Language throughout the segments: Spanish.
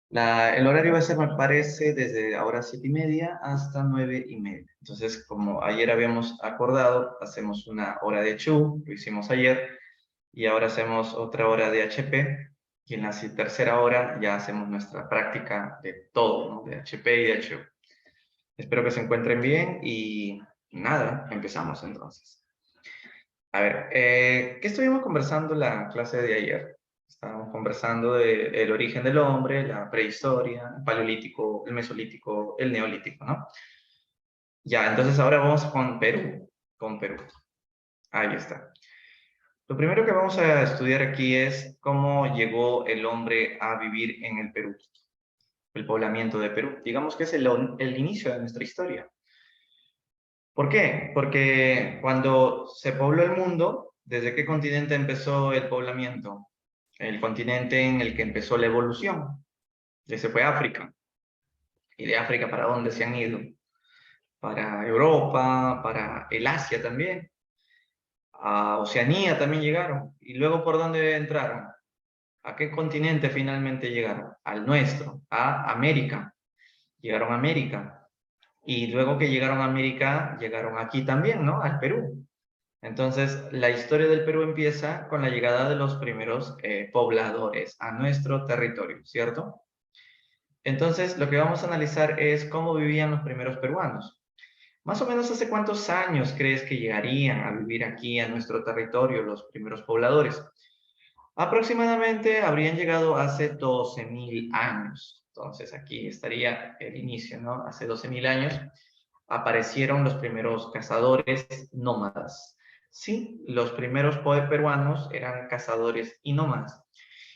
El horario va a ser, me parece, desde ahora 7:30 hasta 9:30. Entonces, como ayer habíamos acordado, hacemos una hora de Chu, lo hicimos ayer, y ahora hacemos otra hora de HP, y en la tercera hora ya hacemos nuestra práctica de todo, ¿no? De HP y de HU. Espero que se encuentren bien y nada, empezamos entonces. A ver, ¿qué estuvimos conversando en la clase de ayer? Estábamos conversando del origen del hombre, la prehistoria, el paleolítico, el mesolítico, el neolítico, ¿no? Ya, entonces ahora vamos con Perú, con Perú. Ahí está. Lo primero que vamos a estudiar aquí es cómo llegó el hombre a vivir en el Perú, el poblamiento de Perú. Digamos que es el inicio de nuestra historia. ¿Por qué? Porque cuando se pobló el mundo, ¿desde qué continente empezó el poblamiento? El continente en el que empezó la evolución. Ese fue África. ¿Y de África para dónde se han ido? Para Europa, para el Asia también. A Oceanía también llegaron. ¿Y luego por dónde entraron? ¿A qué continente finalmente llegaron? Al nuestro, a América. Llegaron a América. Y luego que llegaron a América, llegaron aquí también, ¿no? Al Perú. Entonces, la historia del Perú empieza con la llegada de los primeros pobladores a nuestro territorio, ¿cierto? Entonces, lo que vamos a analizar es cómo vivían los primeros peruanos. Más o menos, ¿hace cuántos años crees que llegarían a vivir aquí a nuestro territorio los primeros pobladores? Aproximadamente habrían llegado hace 12.000 años. Entonces, aquí estaría el inicio, ¿no? Hace 12.000 años aparecieron los primeros cazadores nómadas. Sí, los primeros peruanos eran cazadores y nómadas.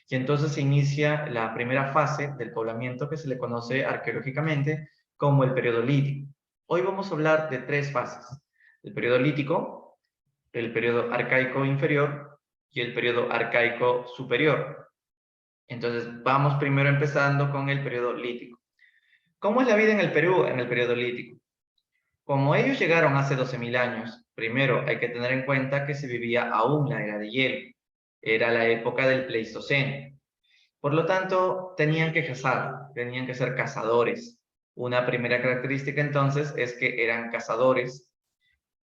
Y entonces se inicia la primera fase del poblamiento que se le conoce arqueológicamente como el periodo lítico. Hoy vamos a hablar de tres fases: el periodo lítico, el periodo arcaico inferior y el periodo arcaico superior. Entonces vamos primero empezando con el periodo lítico. ¿Cómo es la vida en el Perú en el periodo lítico? Como ellos llegaron hace 12.000 años, primero hay que tener en cuenta que se vivía aún la era de hielo. Era la época del Pleistoceno. Por lo tanto, tenían que cazar, tenían que ser cazadores. Una primera característica entonces es que eran cazadores,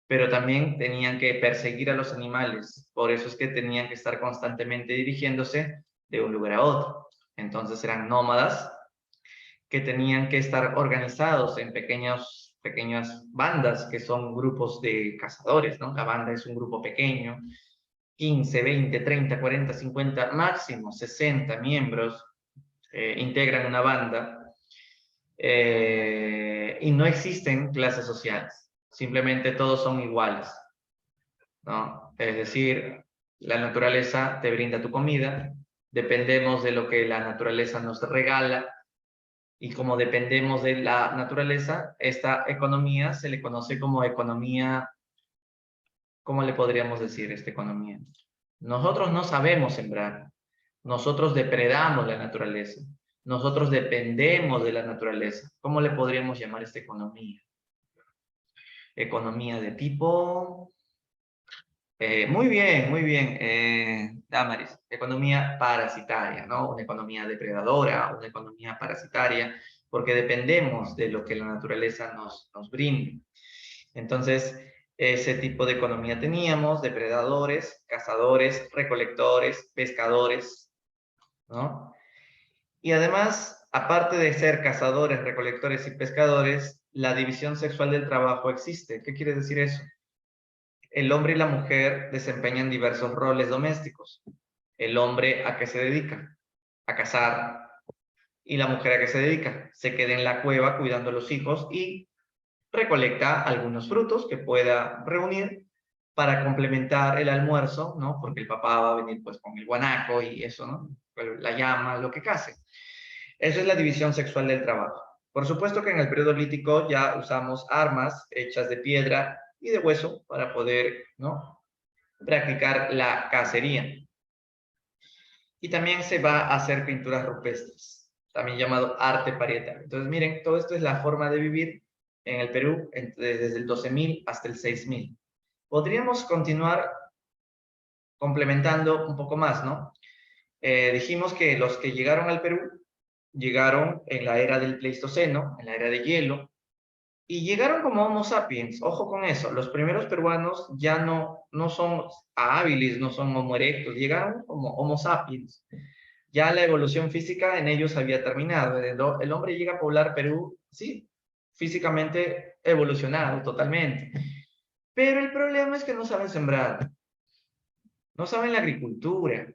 pero también tenían que perseguir a los animales. Por eso es que tenían que estar constantemente dirigiéndose de un lugar a otro. Entonces eran nómadas que tenían que estar organizados en pequeñas bandas, que son grupos de cazadores, ¿no? La banda es un grupo pequeño, 15, 20, 30, 40, 50, máximo 60 miembros integran una banda, y no existen clases sociales, simplemente todos son iguales, ¿no? Es decir, la naturaleza te brinda tu comida, dependemos de lo que la naturaleza nos regala, y como dependemos de la naturaleza, esta economía se le conoce como economía. ¿Cómo le podríamos decir esta economía? Nosotros no sabemos sembrar, nosotros depredamos la naturaleza, nosotros dependemos de la naturaleza. ¿Cómo le podríamos llamar esta economía? Economía de tipo... muy bien, Damaris. Economía parasitaria, ¿no? Una economía depredadora, una economía parasitaria, porque dependemos de lo que la naturaleza nos brinda. Entonces, ese tipo de economía teníamos: depredadores, cazadores, recolectores, pescadores, ¿no? Y además, aparte de ser cazadores, recolectores y pescadores, la división sexual del trabajo existe. ¿Qué quiere decir eso? El hombre y la mujer desempeñan diversos roles domésticos. El hombre, ¿a qué se dedica? A cazar. ¿Y la mujer a qué se dedica? Se queda en la cueva cuidando a los hijos y recolecta algunos frutos que pueda reunir para complementar el almuerzo, ¿no? Porque el papá va a venir pues con el guanaco y eso, ¿no? La llama, lo que case. Esa es la división sexual del trabajo. Por supuesto que en el periodo lítico ya usamos armas hechas de piedra y de hueso para poder, ¿no?, practicar la cacería. Y también se va a hacer pinturas rupestres, también llamado arte parietal. Entonces, miren, todo esto es la forma de vivir en el Perú desde el 12.000 hasta el 6.000. Podríamos continuar complementando un poco más, ¿no? Dijimos que los que llegaron al Perú llegaron en la era del Pleistoceno, en la era de hielo, y llegaron como Homo sapiens. Ojo con eso, los primeros peruanos ya no son hábiles, no son Homo erectus, llegaron como Homo sapiens. Ya la evolución física en ellos había terminado. El hombre llega a poblar Perú, sí, físicamente evolucionado totalmente. Pero el problema es que no saben sembrar, no saben la agricultura.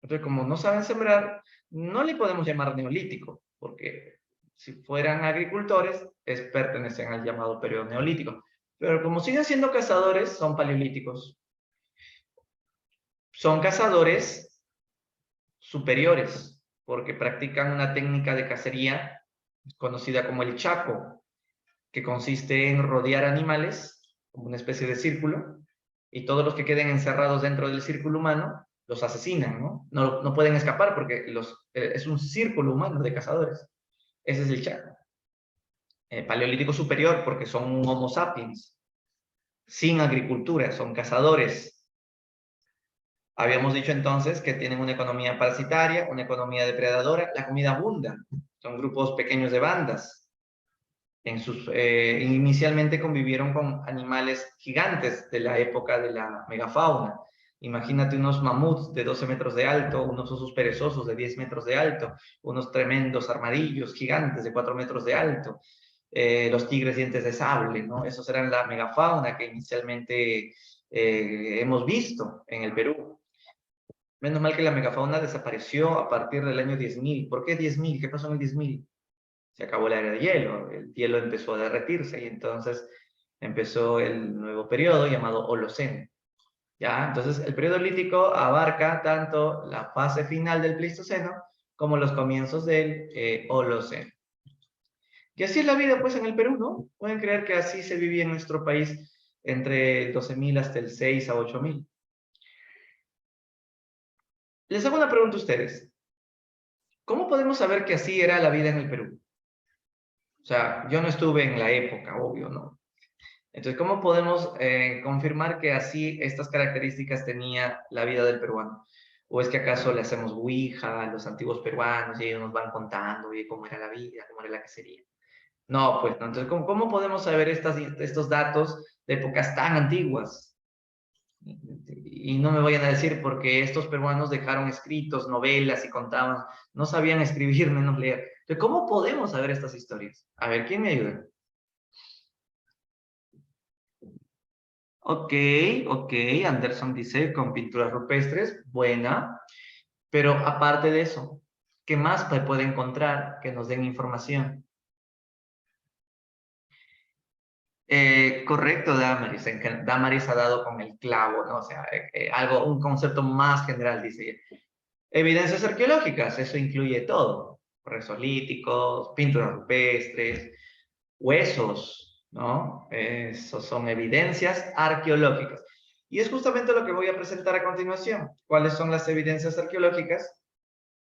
Entonces, como no saben sembrar, no le podemos llamar neolítico, porque si fueran agricultores, pertenecen al llamado periodo neolítico. Pero como siguen siendo cazadores, son paleolíticos. Son cazadores superiores, porque practican una técnica de cacería conocida como el chaco, que consiste en rodear animales, como una especie de círculo, y todos los que queden encerrados dentro del círculo humano los asesinan, ¿no? No pueden escapar porque es un círculo humano de cazadores. Ese es el chaco. Paleolítico superior porque son un Homo sapiens, sin agricultura, son cazadores. Habíamos dicho entonces que tienen una economía parasitaria, una economía depredadora, la comida abunda, son grupos pequeños de bandas. Inicialmente convivieron con animales gigantes de la época de la megafauna. Imagínate unos mamuts de 12 metros de alto, unos osos perezosos de 10 metros de alto, unos tremendos armadillos gigantes de 4 metros de alto, los tigres dientes de sable, ¿no? Esos eran la megafauna que inicialmente hemos visto en el Perú. Menos mal que la megafauna desapareció a partir del año 10.000. ¿Por qué 10.000? ¿Qué pasó en el 10.000? Se acabó la era de hielo, el hielo empezó a derretirse y entonces empezó el nuevo periodo llamado Holoceno. ¿Ya? Entonces el periodo lítico abarca tanto la fase final del Pleistoceno como los comienzos del Holoceno. Y así es la vida pues en el Perú, ¿no? Pueden creer que así se vivía en nuestro país entre 12.000 hasta el 6 a 8.000. Les hago una pregunta a ustedes. ¿Cómo podemos saber que así era la vida en el Perú? O sea, yo no estuve en la época, obvio, ¿no? Entonces, ¿cómo podemos confirmar que así estas características tenía la vida del peruano? ¿O es que acaso le hacemos ouija a los antiguos peruanos y ellos nos van contando oye, cómo era la vida, cómo era la cacería? No, pues no. Entonces, ¿cómo podemos saber estos datos de épocas tan antiguas? Y no me vayan a decir porque estos peruanos dejaron escritos, novelas y contaban, no sabían escribir menos leer. Entonces, ¿cómo podemos saber estas historias? A ver, ¿quién me ayuda? Ok, ok, Anderson dice con pinturas rupestres, buena, pero aparte de eso, ¿qué más se puede encontrar que nos den información? Correcto, Damaris, en que Damaris ha dado con el clavo, ¿no? O sea, un concepto más general, dice ella. Evidencias arqueológicas, eso incluye todo, restos líticos, pinturas rupestres, huesos, ¿no? Esos son evidencias arqueológicas. Y es justamente lo que voy a presentar a continuación. ¿Cuáles son las evidencias arqueológicas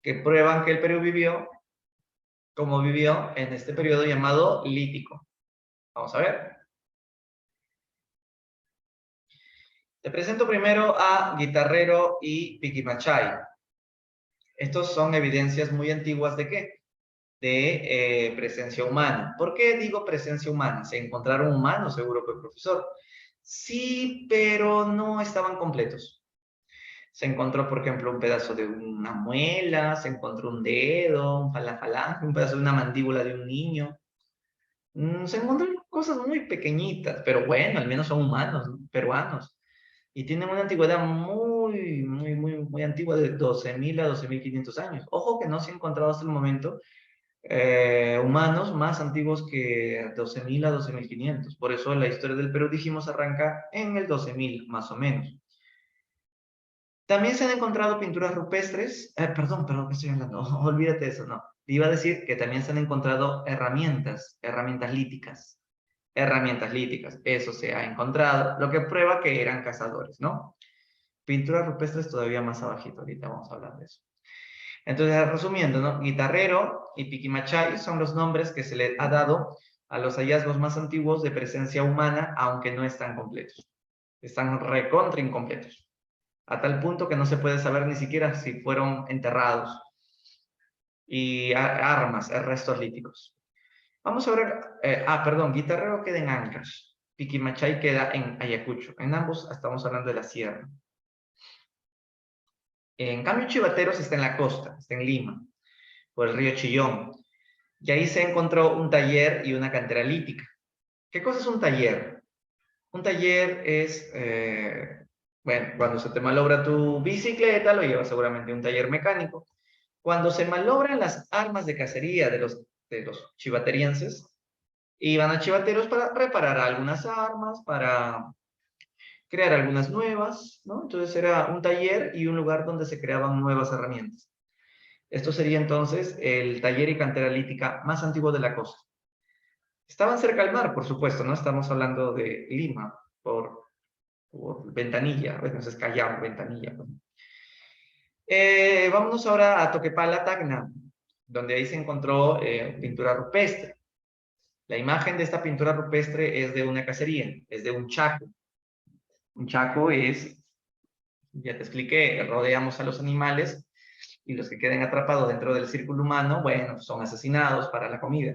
que prueban que el Perú vivió como vivió en este periodo llamado lítico? Vamos a ver. Te presento primero a Guitarrero y Piquimachay. Estos son evidencias muy antiguas ¿de qué? De presencia humana. ¿Por qué digo presencia humana? ¿Se encontraron humanos, seguro que el profesor? Sí, pero no estaban completos. Se encontró, por ejemplo, un pedazo de una muela, se encontró un dedo, la falange, un pedazo de una mandíbula de un niño. Se encontraron cosas muy pequeñitas, pero bueno, al menos son humanos, ¿no? Peruanos. Y tienen una antigüedad muy antigua, de 12.000 a 12.500 años. Ojo que no se ha encontrado hasta el momento humanos más antiguos que 12.000 a 12.500. Por eso la historia del Perú, dijimos, arranca en el 12.000 más o menos. También se han encontrado pinturas rupestres, perdón, ¿qué estoy hablando? Olvídate de eso, no. Iba a decir que también se han encontrado herramientas líticas. Herramientas líticas, eso se ha encontrado, lo que prueba que eran cazadores, ¿no? Pinturas rupestres todavía más abajito, ahorita vamos a hablar de eso. Entonces, resumiendo, ¿no? Guitarrero y Piquimachay son los nombres que se le ha dado a los hallazgos más antiguos de presencia humana, aunque no están completos. Están recontra incompletos. A tal punto que no se puede saber ni siquiera si fueron enterrados. y armas, restos líticos. Vamos a ver, perdón, Guitarrero queda en Ancash, Piquimachay queda en Ayacucho. En ambos estamos hablando de la sierra. En cambio, Chivateros está en la costa, está en Lima, por el río Chillón. Y ahí se encontró un taller y una cantera lítica. ¿Qué cosa es un taller? Un taller es, bueno, cuando se te malogra tu bicicleta, lo llevas seguramente a un taller mecánico. Cuando se malogran las armas de cacería de los chivaterienses, iban a chivateros para reparar algunas armas, para crear algunas nuevas, ¿no? Entonces era un taller y un lugar donde se creaban nuevas herramientas. Esto sería entonces el taller y cantera lítica más antiguo de la costa. Estaban cerca al mar, por supuesto, ¿no? Estamos hablando de Lima, por Ventanilla, bueno, es Callao, Ventanilla. ¿No? Vámonos ahora a Toquepala, Tacna, donde ahí se encontró pintura rupestre. La imagen de esta pintura rupestre es de una cacería, es de un chaco. Un chaco es, ya te expliqué, rodeamos a los animales y los que queden atrapados dentro del círculo humano, bueno, son asesinados para la comida.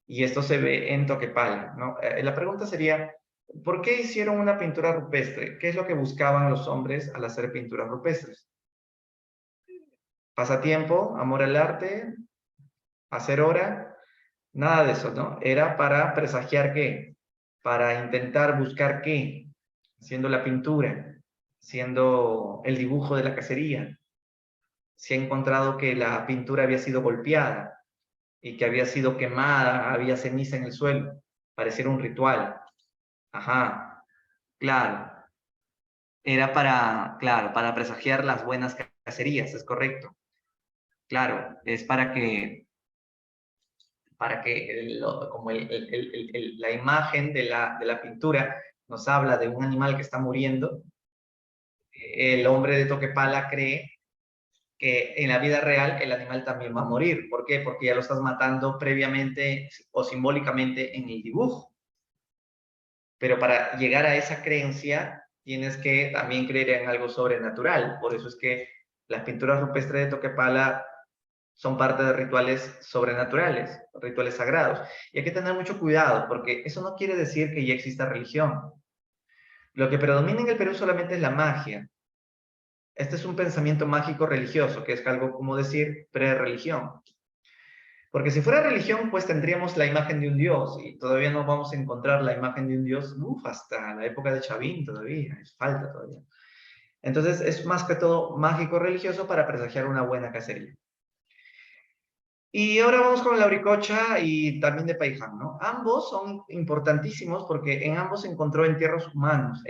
Y esto se ve en Toquepala, ¿no? La pregunta sería, ¿por qué hicieron una pintura rupestre? ¿Qué es lo que buscaban los hombres al hacer pinturas rupestres? Pasatiempo, amor al arte, hacer hora, nada de eso, ¿no? Era para presagiar qué, para intentar buscar qué, siendo la pintura, siendo el dibujo de la cacería. Se ha encontrado que la pintura había sido golpeada y que había sido quemada, había ceniza en el suelo, pareciera un ritual. Ajá, claro. Era para, claro, para presagiar las buenas cacerías, es correcto. Claro, es para que como la imagen de la pintura nos habla de un animal que está muriendo, el hombre de Toquepala cree que en la vida real el animal también va a morir. ¿Por qué? Porque ya lo estás matando previamente o simbólicamente en el dibujo. Pero para llegar a esa creencia tienes que también creer en algo sobrenatural. Por eso es que las pinturas rupestres de Toquepala son parte de rituales sobrenaturales, rituales sagrados. Y hay que tener mucho cuidado, porque eso no quiere decir que ya exista religión. Lo que predomina en el Perú solamente es la magia. Este es un pensamiento mágico religioso, que es algo como decir pre-religión. Porque si fuera religión, pues tendríamos la imagen de un dios, y todavía no vamos a encontrar la imagen de un dios, hasta la época de Chavín todavía, es falta todavía. Entonces es más que todo mágico religioso para presagiar una buena cacería. Y ahora vamos con la Auricocha y también de Paiján, ¿no? Ambos son importantísimos porque en ambos se encontró entierros humanos.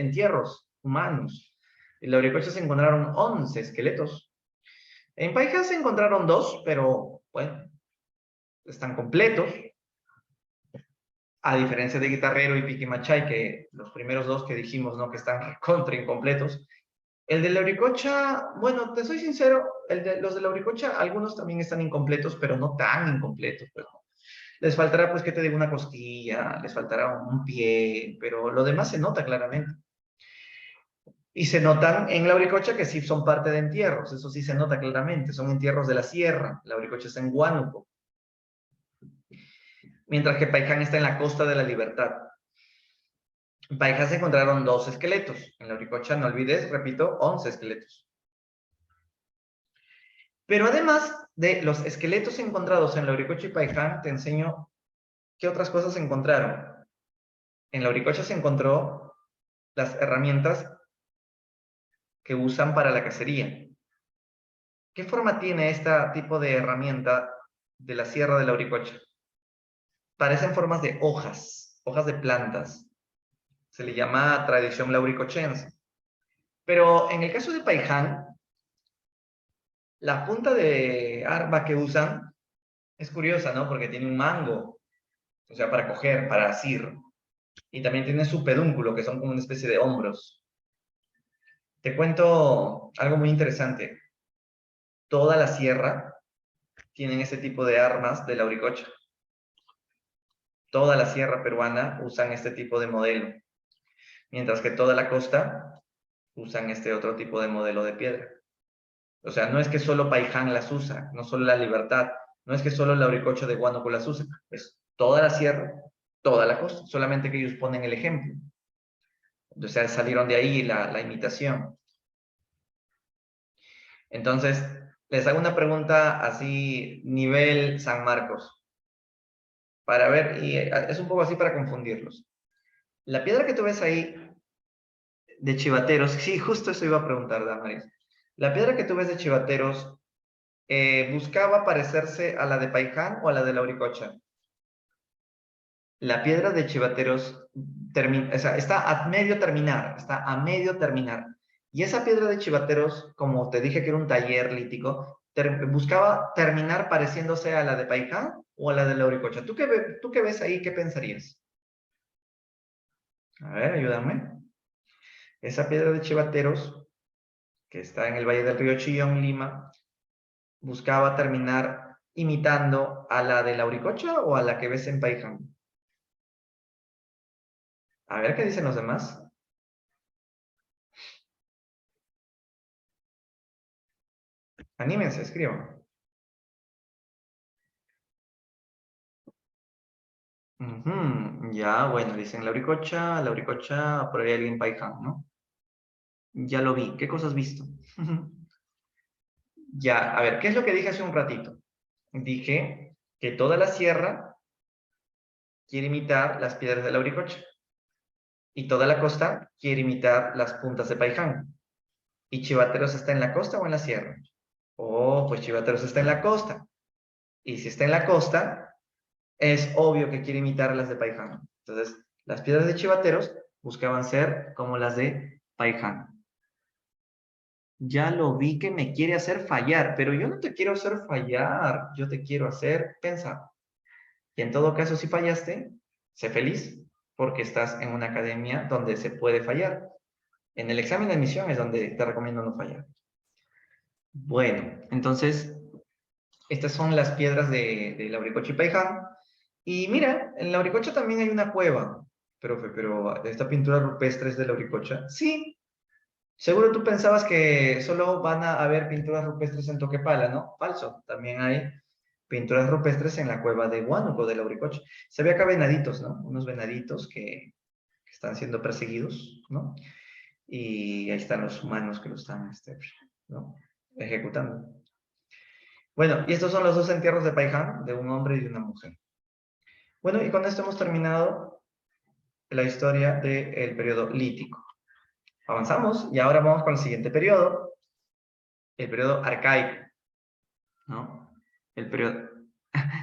En la Auricocha se encontraron 11 esqueletos. En Paiján se encontraron 2, pero bueno, están completos. A diferencia de Guitarrero y Piquimachay, que los primeros 2 que dijimos, ¿no? Que están contra incompletos. El de la Auricocha, bueno, te soy sincero, los de la Auricocha, algunos también están incompletos, pero no tan incompletos. Pero les faltará, pues, ¿qué te digo? Una costilla, les faltará un pie, pero lo demás se nota claramente. Y se notan en la Auricocha que sí son parte de entierros, eso sí se nota claramente, son entierros de la sierra, la Auricocha está en Huánuco, mientras que Paiján está en la Costa de la Libertad. En Paiján se encontraron 2 esqueletos, en la Auricocha, no olvides, repito, 11 esqueletos. Pero además de los esqueletos encontrados en la Auricocha y Paiján, te enseño qué otras cosas se encontraron. En la Auricocha se encontró las herramientas que usan para la cacería. ¿Qué forma tiene este tipo de herramienta de la Sierra de la Auricocha? Parecen formas de hojas, hojas de plantas. Se le llama tradición lauricochense. Pero en el caso de Paiján, la punta de arma que usan es curiosa, ¿no? Porque tiene un mango, o sea, para coger, para asir. Y también tiene su pedúnculo, que son como una especie de hombros. Te cuento algo muy interesante. Toda la sierra tienen ese tipo de armas de la Auricocha. Toda la sierra peruana usan este tipo de modelo, mientras que toda la costa usan este otro tipo de modelo de piedra. O sea, no es que solo Paiján las usa, no solo la Libertad, No es que solo el Lauricocha de Huánuco las use, es toda la sierra, toda la costa, solamente que ellos ponen el ejemplo. O sea, salieron de ahí la imitación. Entonces, les hago una pregunta así, nivel San Marcos, para ver, y es un poco así para confundirlos. La piedra que tú ves ahí de Chivateros, sí, justo eso iba a preguntar, Damaris. La piedra que tú ves de Chivateros, ¿buscaba parecerse a la de Paiján o a la de Lauricocha? La piedra de Chivateros o sea, está a medio terminar, está a medio terminar. Y esa piedra de Chivateros, como te dije que era un taller lítico, buscaba terminar pareciéndose a la de Paiján o a la de Lauricocha. ¿Tú qué ves ahí? ¿Qué pensarías? A ver, ayúdame. Esa piedra de Chivateros, que está en el Valle del Río Chillón, Lima, buscaba terminar imitando a la de Lauricocha o a la que ves en Paiján. A ver qué dicen los demás. Anímense, escriban. Ya, bueno, dicen Lauricocha, por ahí alguien Paiján, ¿no? Ya lo vi. ¿Qué cosas has visto? Ya, a ver, ¿qué es lo que dije hace un ratito? Dije que toda la sierra quiere imitar las piedras de Lauricocha y toda la costa quiere imitar las puntas de Paiján. ¿Y Chivateros está en la costa o en la sierra? Oh, pues Chivateros está en la costa. Y si está en la costa, es obvio que quiere imitar las de Paiján. Entonces, las piedras de Chivateros buscaban ser como las de Paiján. Ya lo vi que me quiere hacer fallar, pero yo no te quiero hacer fallar, yo te quiero hacer pensar. Y en todo caso, si fallaste, sé feliz, porque estás en una academia donde se puede fallar. En el examen de admisión es donde te recomiendo no fallar. Bueno, entonces, estas son las piedras de Lauricocha y Paiján. Y mira, en Lauricocha también hay una cueva, profe, pero esta pintura rupestre es de Lauricocha. Sí, seguro tú pensabas que solo van a haber pinturas rupestres en Toquepala, ¿no? Falso, también hay pinturas rupestres en la cueva de Huánuco, de Lauricocha. Se ve acá venaditos, ¿no? Unos venaditos que están siendo perseguidos, ¿no? Y ahí están los humanos que lo están, ¿no? Ejecutando. Bueno, y estos son los dos entierros de Paiján, de un hombre y de una mujer. Bueno, y con esto hemos terminado la historia del periodo lítico. Avanzamos y ahora vamos con el siguiente periodo, el periodo arcaico, ¿no? El periodo...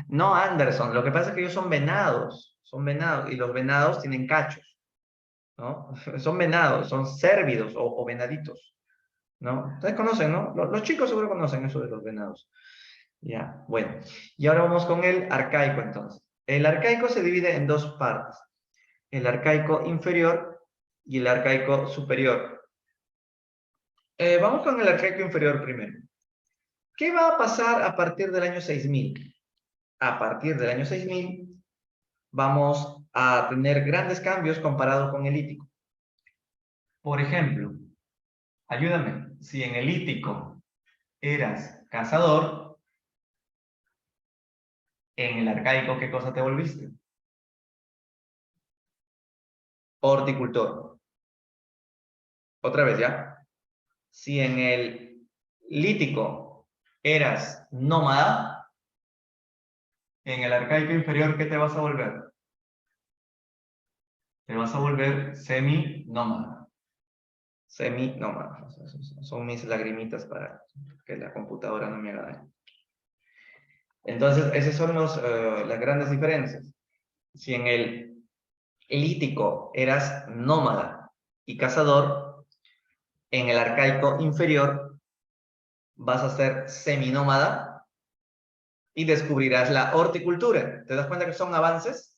No, Anderson, lo que pasa es que ellos son venados, y los venados tienen cachos, ¿no? Son venados, son cérvidos o venaditos, ¿no? Ustedes conocen, ¿no? Los chicos seguro conocen eso de los venados. Ya, bueno. Y ahora vamos con el arcaico entonces. El arcaico se divide en dos partes. El arcaico inferior y el arcaico superior. Vamos con el arcaico inferior primero. ¿Qué va a pasar a partir del año 6000? A partir del año 6000 vamos a tener grandes cambios comparado con el lítico. Por ejemplo, ayúdame, si en el lítico eras cazador, en el arcaico, ¿qué cosa te volviste? Horticultor. Otra vez, ¿ya? Si en el lítico eras nómada, en el arcaico inferior, ¿qué te vas a volver? Te vas a volver semi-nómada. Semi-nómada. Son mis lagrimitas para que la computadora no me haga daño. Entonces, esas son las grandes diferencias. Si en el lítico eras nómada y cazador, en el arcaico inferior vas a ser seminómada y descubrirás la horticultura. ¿Te das cuenta que son avances?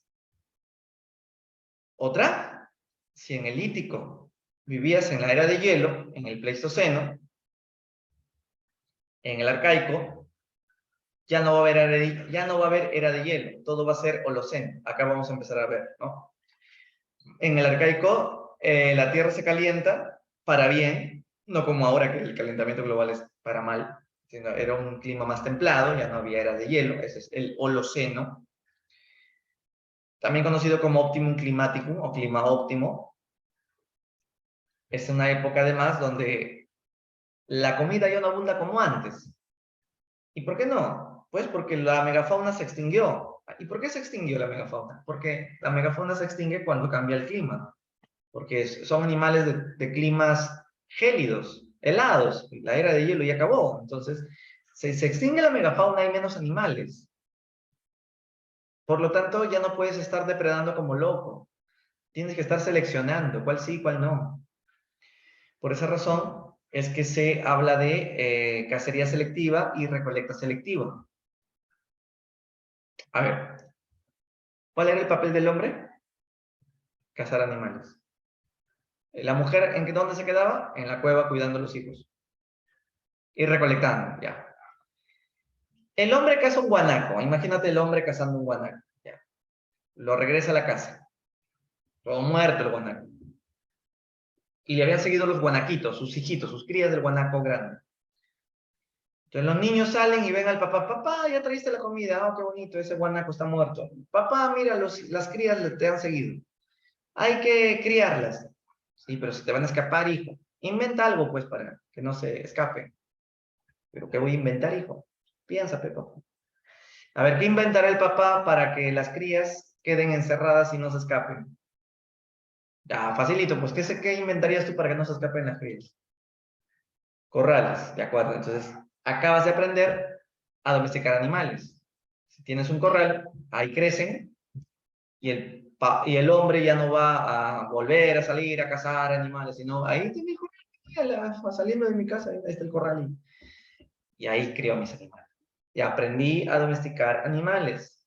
Otra, si en el lítico vivías en la era de hielo, en el Pleistoceno, en el arcaico, ya no va a haber era de hielo, todo va a ser Holoceno. Acá vamos a empezar a ver, ¿no? En el arcaico, la Tierra se calienta para bien, no como ahora que el calentamiento global es para mal. sino era un clima más templado, ya no había era de hielo, ese es el Holoceno, también conocido como Optimum Climaticum o clima óptimo. Es una época además donde la comida ya no abunda como antes. ¿Y por qué no? Pues porque la megafauna se extinguió. ¿Y por qué se extinguió la megafauna? Porque la megafauna se extingue cuando cambia el clima, porque son animales de climas gélidos, helados, la era de hielo ya acabó. Entonces, se extingue la megafauna, hay menos animales. Por lo tanto, ya no puedes estar depredando como loco. Tienes que estar seleccionando cuál sí, cuál no. Por esa razón es que se habla de cacería selectiva y recolecta selectiva. A ver, ¿cuál era el papel del hombre? Cazar animales. La mujer, ¿en dónde se quedaba? En la cueva cuidando a los hijos. Y recolectando, ya. El hombre caza un guanaco. Imagínate el hombre cazando un guanaco. Ya. Lo regresa a la casa. Todo muerto el guanaco. Y le habían seguido los guanaquitos, sus hijitos, sus crías del guanaco grande. Entonces los niños salen y ven al papá, papá, ya trajiste la comida, oh, qué bonito, ese guanaco está muerto. Papá, mira, las crías te han seguido. Hay que criarlas. Sí, pero se te van a escapar, hijo. Inventa algo, pues, para que no se escapen. ¿Pero qué voy a inventar, hijo? Piensa, papá. A ver, ¿qué inventará el papá para que las crías queden encerradas y no se escapen? Ya, facilito, pues, ¿qué inventarías tú para que no se escapen las crías? Corrales, de acuerdo. Entonces, acabas de aprender a domesticar animales. Si tienes un corral, ahí crecen y el hombre ya no va a volver a salir a cazar animales, sino ahí tiene mi corral, saliendo de mi casa, ahí está el corral. Y ahí creo mis animales. Y aprendí a domesticar animales.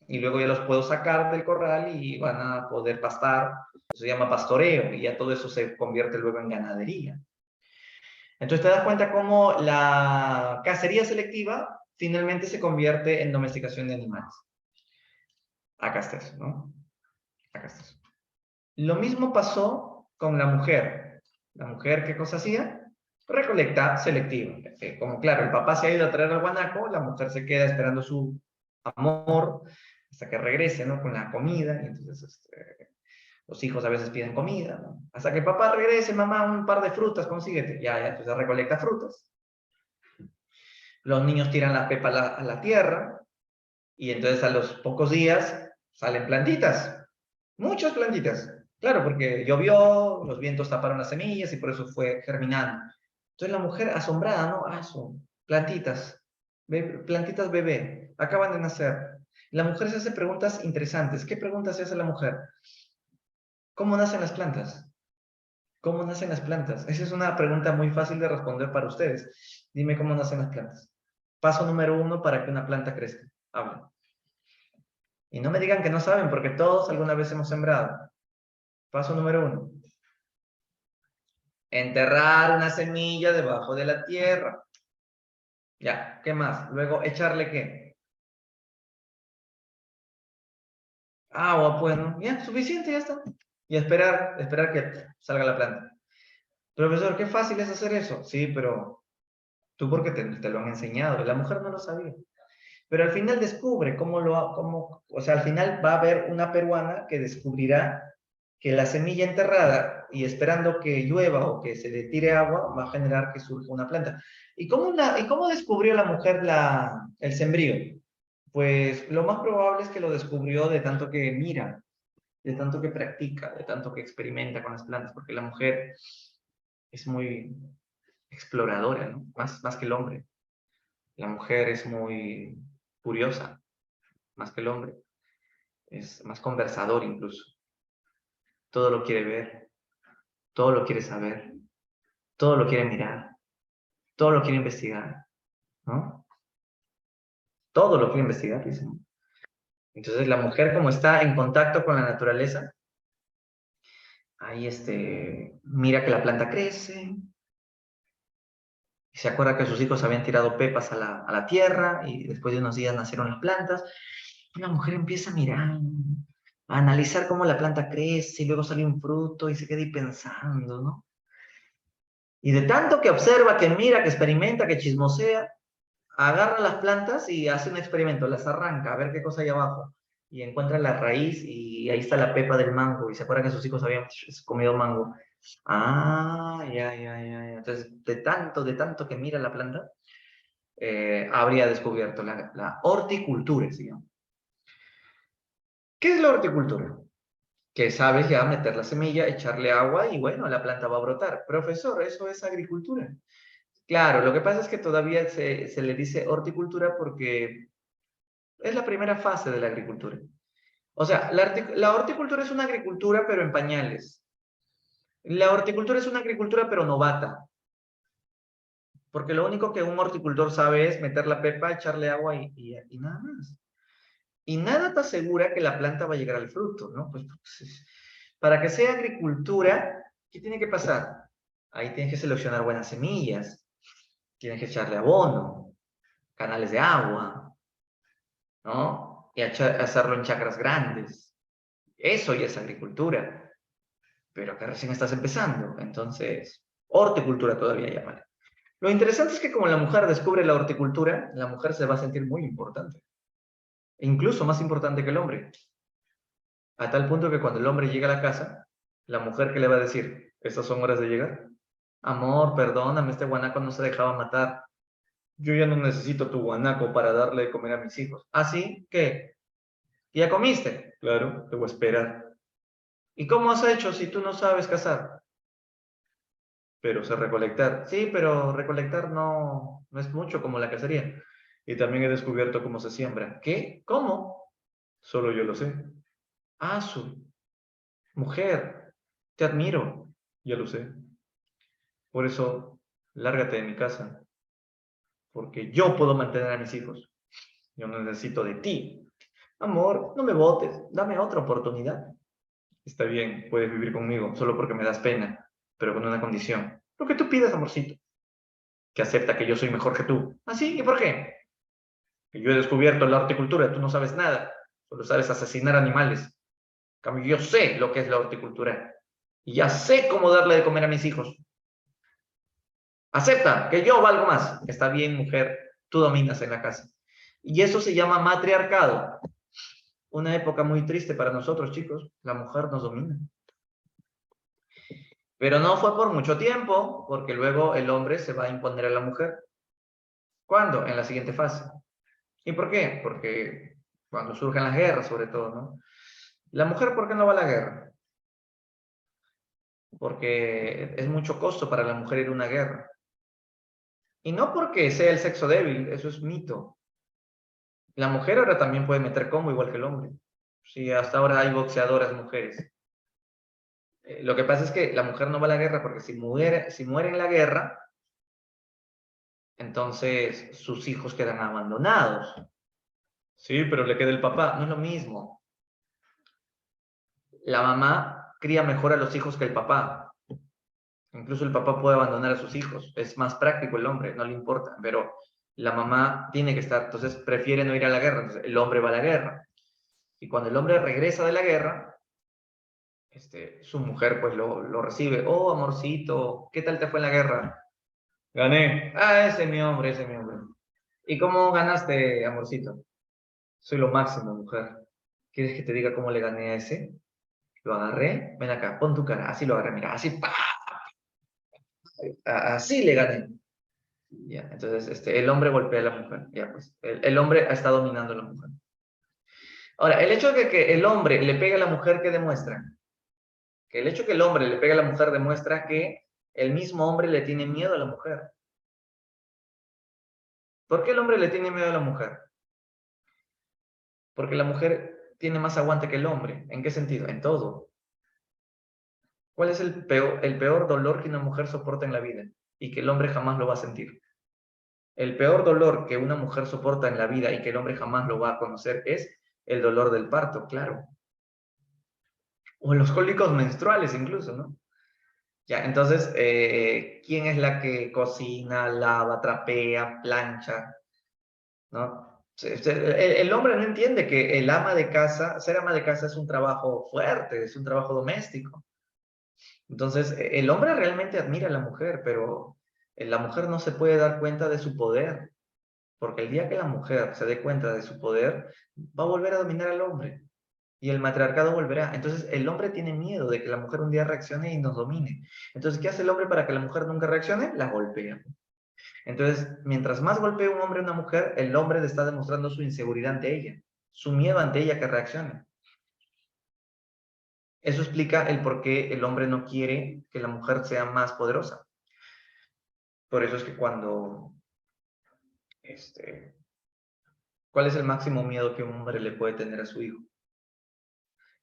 Y luego ya los puedo sacar del corral y van a poder pastar. Eso se llama pastoreo y ya todo eso se convierte luego en ganadería. Entonces te das cuenta cómo la cacería selectiva finalmente se convierte en domesticación de animales. Acá está eso, ¿no? Acá está eso. Lo mismo pasó con la mujer. La mujer, ¿qué cosa hacía? Recolecta selectiva. Como claro, el papá se ha ido a traer al guanaco, la mujer se queda esperando su amor hasta que regrese, ¿no? Con la comida, y entonces los hijos a veces piden comida, ¿no? Hasta que el papá regrese, mamá, un par de frutas, consíguete. Ya, entonces recolecta frutas. Los niños tiran la pepa a la tierra, y entonces a los pocos días salen plantitas, muchas plantitas. Claro, porque llovió, los vientos taparon las semillas y por eso fue germinando. Entonces la mujer asombrada, ¿no? Ah, son plantitas, plantitas bebé, acaban de nacer. La mujer se hace preguntas interesantes. ¿Qué preguntas se hace la mujer? ¿Cómo nacen las plantas? ¿Cómo nacen las plantas? Esa es una pregunta muy fácil de responder para ustedes. Dime cómo nacen las plantas. Paso número 1 para que una planta crezca. Habla. Y no me digan que no saben, porque todos alguna vez hemos sembrado. Paso número 1. Enterrar una semilla debajo de la tierra. Ya, ¿qué más? Luego, ¿echarle qué? Agua, pues, ¿no? Ya, suficiente, ya está. Y esperar que salga la planta. Profesor, qué fácil es hacer eso. Sí, pero tú porque te lo han enseñado. La mujer no lo sabía. Pero al final descubre o sea, al final va a haber una peruana que descubrirá que la semilla enterrada y esperando que llueva o que se le tire agua va a generar que surja una planta. ¿Y cómo descubrió la mujer el sembrío? Pues lo más probable es que lo descubrió de tanto que mira, de tanto que practica, de tanto que experimenta con las plantas, porque la mujer es muy exploradora, ¿no? Más que el hombre. La mujer es muy curiosa, más que el hombre. Es más conversador incluso. Todo lo quiere ver, todo lo quiere saber, todo lo quiere mirar, todo lo quiere investigar, ¿no? Todo lo quiere investigar, dice. Entonces la mujer, como está en contacto con la naturaleza, ahí mira que la planta crece, y se acuerda que sus hijos habían tirado pepas a la tierra, y después de unos días nacieron las plantas, y la mujer empieza a mirar, a analizar cómo la planta crece, y luego sale un fruto, y se queda ahí pensando, ¿no? Y de tanto que observa, que mira, que experimenta, que chismosea, agarra las plantas y hace un experimento, las arranca a ver qué cosa hay abajo. Y encuentra la raíz y ahí está la pepa del mango. Y se acuerda que sus hijos habían comido mango. Ah, ya. Entonces, de tanto que mira la planta, habría descubierto la horticultura, ¿sí? ¿Qué es la horticultura? Que sabes ya meter la semilla, echarle agua y bueno, la planta va a brotar. Profesor, eso es agricultura. Claro, lo que pasa es que todavía se le dice horticultura porque es la primera fase de la agricultura. O sea, la horticultura es una agricultura pero en pañales. La horticultura es una agricultura pero novata. Porque lo único que un horticultor sabe es meter la pepa, echarle agua y nada más. Y nada te asegura que la planta va a llegar al fruto, ¿no? Pues, para que sea agricultura, ¿qué tiene que pasar? Ahí tienes que seleccionar buenas semillas, tienes que echarle abono, canales de agua, ¿no? Y hacerlo en chacras grandes. Eso ya es agricultura, pero que recién estás empezando. Entonces, horticultura todavía llaman. Lo interesante es que como la mujer descubre la horticultura, la mujer se va a sentir muy importante. Incluso más importante que el hombre. A tal punto que cuando el hombre llega a la casa, la mujer, ¿qué le va a decir? ¿Estas son horas de llegar? Amor, perdóname, este guanaco no se dejaba matar. Yo ya no necesito tu guanaco para darle de comer a mis hijos. ¿Ah, sí? ¿Qué? ¿Ya comiste? Claro, te voy a esperar. ¿Y cómo has hecho si tú no sabes cazar? Pero sé recolectar. Sí, pero recolectar no es mucho como la cacería. Y también he descubierto cómo se siembra. ¿Qué? ¿Cómo? Solo yo lo sé. Ah, su mujer, te admiro. Ya lo sé. Por eso, lárgate de mi casa, porque yo puedo mantener a mis hijos. Yo no necesito de ti. Amor, no me votes, dame otra oportunidad. Está bien, puedes vivir conmigo, solo porque me das pena, pero con una condición. Lo que tú pidas, amorcito. Que acepta que yo soy mejor que tú. ¿Ah, sí? ¿Y por qué? Que yo he descubierto la horticultura, tú no sabes nada. Solo sabes asesinar animales. En cambio, yo sé lo que es la horticultura. Y ya sé cómo darle de comer a mis hijos. Acepta que yo valgo más. Está bien, mujer, tú dominas en la casa. Y eso se llama matriarcado. Una época muy triste para nosotros, chicos. La mujer nos domina. Pero no fue por mucho tiempo, porque luego el hombre se va a imponer a la mujer. ¿Cuándo? En la siguiente fase. ¿Y por qué? Porque cuando surgen las guerras, sobre todo, ¿no? La mujer, ¿por qué no va a la guerra? Porque es mucho costo para la mujer ir a una guerra. Y no porque sea el sexo débil, eso es mito. La mujer ahora también puede meter combo igual que el hombre. Sí, hasta ahora hay boxeadoras mujeres. Lo que pasa es que la mujer no va a la guerra porque si muere en la guerra, entonces sus hijos quedan abandonados. Sí, pero le queda el papá. No es lo mismo. La mamá cría mejor a los hijos que el papá. Incluso el papá puede abandonar a sus hijos. Es más práctico el hombre, no le importa. Pero la mamá tiene que estar. Entonces prefiere no ir a la guerra. Entonces el hombre va a la guerra. Y cuando el hombre regresa de la guerra, su mujer pues lo recibe. Oh, amorcito, ¿qué tal te fue en la guerra? Gané. Ah, ese es mi hombre, ese es mi hombre. ¿Y cómo ganaste, amorcito? Soy lo máximo, mujer. ¿Quieres que te diga cómo le gané a ese? Lo agarré, ven acá, pon tu cara. Así lo agarré, mira, así, ¡pa! Así le gané. Ya, entonces, el hombre golpea a la mujer. Ya, pues, el hombre está dominando a la mujer. Ahora, el hecho de que el hombre le pegue a la mujer, ¿qué demuestra? Que el hecho que el hombre le pegue a la mujer demuestra que el mismo hombre le tiene miedo a la mujer. ¿Por qué el hombre le tiene miedo a la mujer? Porque la mujer tiene más aguante que el hombre. ¿En qué sentido? En todo. ¿Cuál es el peor dolor que una mujer soporta en la vida? Y que el hombre jamás lo va a sentir. El peor dolor que una mujer soporta en la vida y que el hombre jamás lo va a conocer es el dolor del parto, claro. O los cólicos menstruales incluso, ¿no? Ya, entonces, ¿quién es la que cocina, lava, trapea, plancha? ¿No? El hombre no entiende que ser ama de casa es un trabajo fuerte, es un trabajo doméstico. Entonces, el hombre realmente admira a la mujer, pero la mujer no se puede dar cuenta de su poder, porque el día que la mujer se dé cuenta de su poder, va a volver a dominar al hombre y el matriarcado volverá. Entonces, el hombre tiene miedo de que la mujer un día reaccione y nos domine. Entonces, ¿qué hace el hombre para que la mujer nunca reaccione? La golpea. Entonces, mientras más golpea un hombre a una mujer, el hombre le está demostrando su inseguridad ante ella, su miedo ante ella que reaccione. Eso explica el por qué el hombre no quiere que la mujer sea más poderosa. Por eso es que este, ¿cuál es el máximo miedo que un hombre le puede tener a su hijo?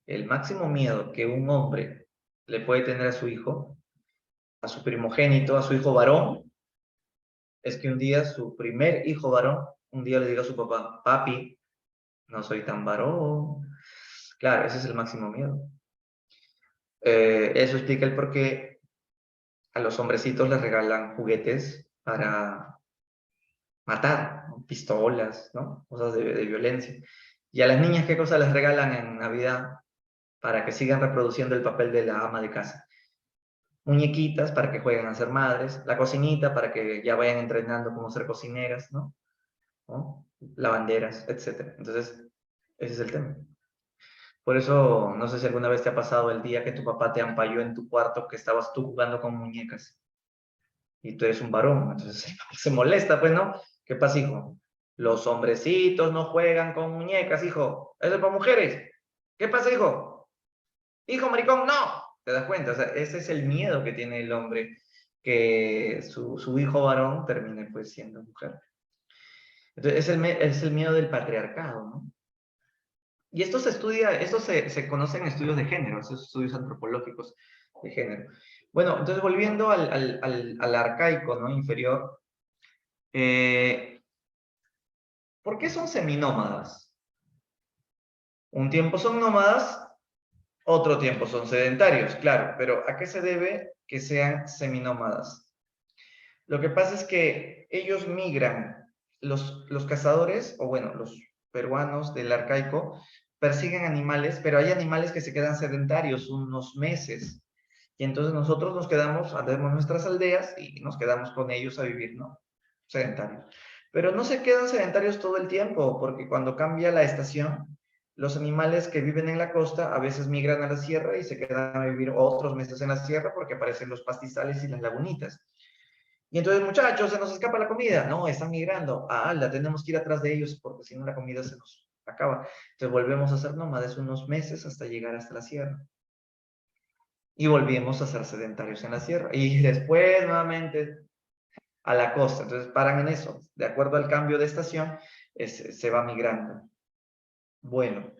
El máximo miedo que un hombre le puede tener a su hijo, a su primogénito, a su hijo varón, es que un día su primer hijo varón, un día le diga a su papá, papi, no soy tan varón. Claro, ese es el máximo miedo. Eso explica el por qué a los hombrecitos les regalan juguetes para matar, ¿no? Pistolas, ¿no? Cosas de violencia. Y a las niñas, ¿qué cosas les regalan en Navidad para que sigan reproduciendo el papel de la ama de casa? Muñequitas para que jueguen a ser madres, la cocinita para que ya vayan entrenando cómo ser cocineras, ¿no? ¿No? Lavanderas, etc. Entonces, ese es el tema. Por eso, no sé si alguna vez te ha pasado el día que tu papá te ampalló en tu cuarto que estabas tú jugando con muñecas y tú eres un varón, entonces se molesta, pues, ¿no? ¿Qué pasa, hijo? Los hombrecitos no juegan con muñecas, hijo. Eso es para mujeres. ¿Qué pasa, hijo? Hijo, maricón, no. ¿Te das cuenta? O sea, ese es el miedo que tiene el hombre, que su hijo varón termine, pues, siendo mujer. Entonces, es el miedo del patriarcado, ¿no? Y esto se estudia, esto se conoce en estudios de género, esos estudios antropológicos de género. Bueno, entonces volviendo al arcaico, ¿no? Inferior, ¿por qué son seminómadas? Un tiempo son nómadas, otro tiempo son sedentarios, claro, pero ¿a qué se debe que sean seminómadas? Lo que pasa es que ellos migran, los cazadores, o bueno, los peruanos del arcaico, persiguen animales, pero hay animales que se quedan sedentarios unos meses. Y entonces nosotros nos quedamos, hacemos nuestras aldeas y nos quedamos con ellos a vivir, ¿no? Sedentarios. Pero no se quedan sedentarios todo el tiempo, porque cuando cambia la estación, los animales que viven en la costa a veces migran a la sierra y se quedan a vivir otros meses en la sierra porque aparecen los pastizales y las lagunitas. Y entonces, muchachos, se nos escapa la comida. No, están migrando. Ah, la tenemos que ir atrás de ellos porque si no la comida se nos acaba. Entonces volvemos a ser nómades unos meses hasta llegar hasta la sierra. Y volvimos a ser sedentarios en la sierra. Y después nuevamente a la costa. Entonces paran en eso. De acuerdo al cambio de estación, se va migrando. Bueno,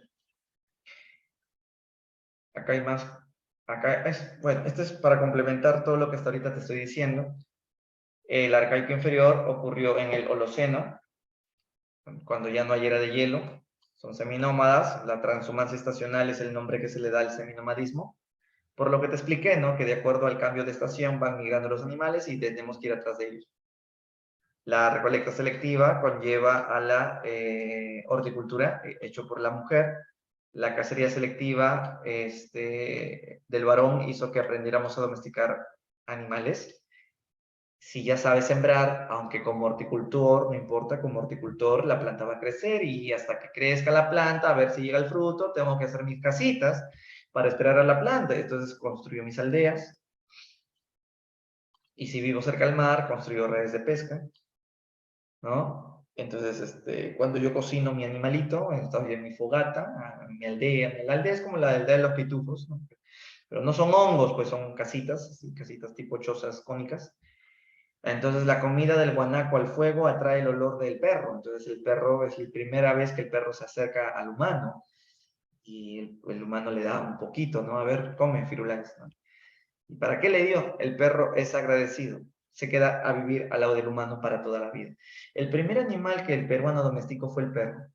acá hay más. Acá es, bueno, esto es para complementar todo lo que hasta ahorita te estoy diciendo. El arcaico inferior ocurrió en el Holoceno, cuando ya no hay era de hielo. Son seminómadas. La transhumancia estacional es el nombre que se le da al seminomadismo. Por lo que te expliqué, ¿no? Que de acuerdo al cambio de estación van migrando los animales y tenemos que ir atrás de ellos. La recolecta selectiva conlleva a la horticultura, hecho por la mujer. La cacería selectiva del varón hizo que aprendiéramos a domesticar animales. Si ya sabes sembrar, aunque como horticultor, no importa, como horticultor la planta va a crecer y hasta que crezca la planta, a ver si llega el fruto, tengo que hacer mis casitas para esperar a la planta. Entonces construyo mis aldeas. Y si vivo cerca del mar, construyo redes de pesca, ¿no? Entonces, cuando yo cocino mi animalito, estoy en mi fogata, en mi aldea. La aldea es como la aldea de los pitufos, ¿no? Pero no son hongos, pues son casitas, así, casitas tipo chozas cónicas. Entonces la comida del guanaco al fuego atrae el olor del perro. Entonces el perro es la primera vez que el perro se acerca al humano. Y el humano le da un poquito, ¿no? A ver, come, Firulais, ¿no? ¿Y para qué le dio? El perro es agradecido. Se queda a vivir al lado del humano para toda la vida. El primer animal que el peruano domesticó fue el perro.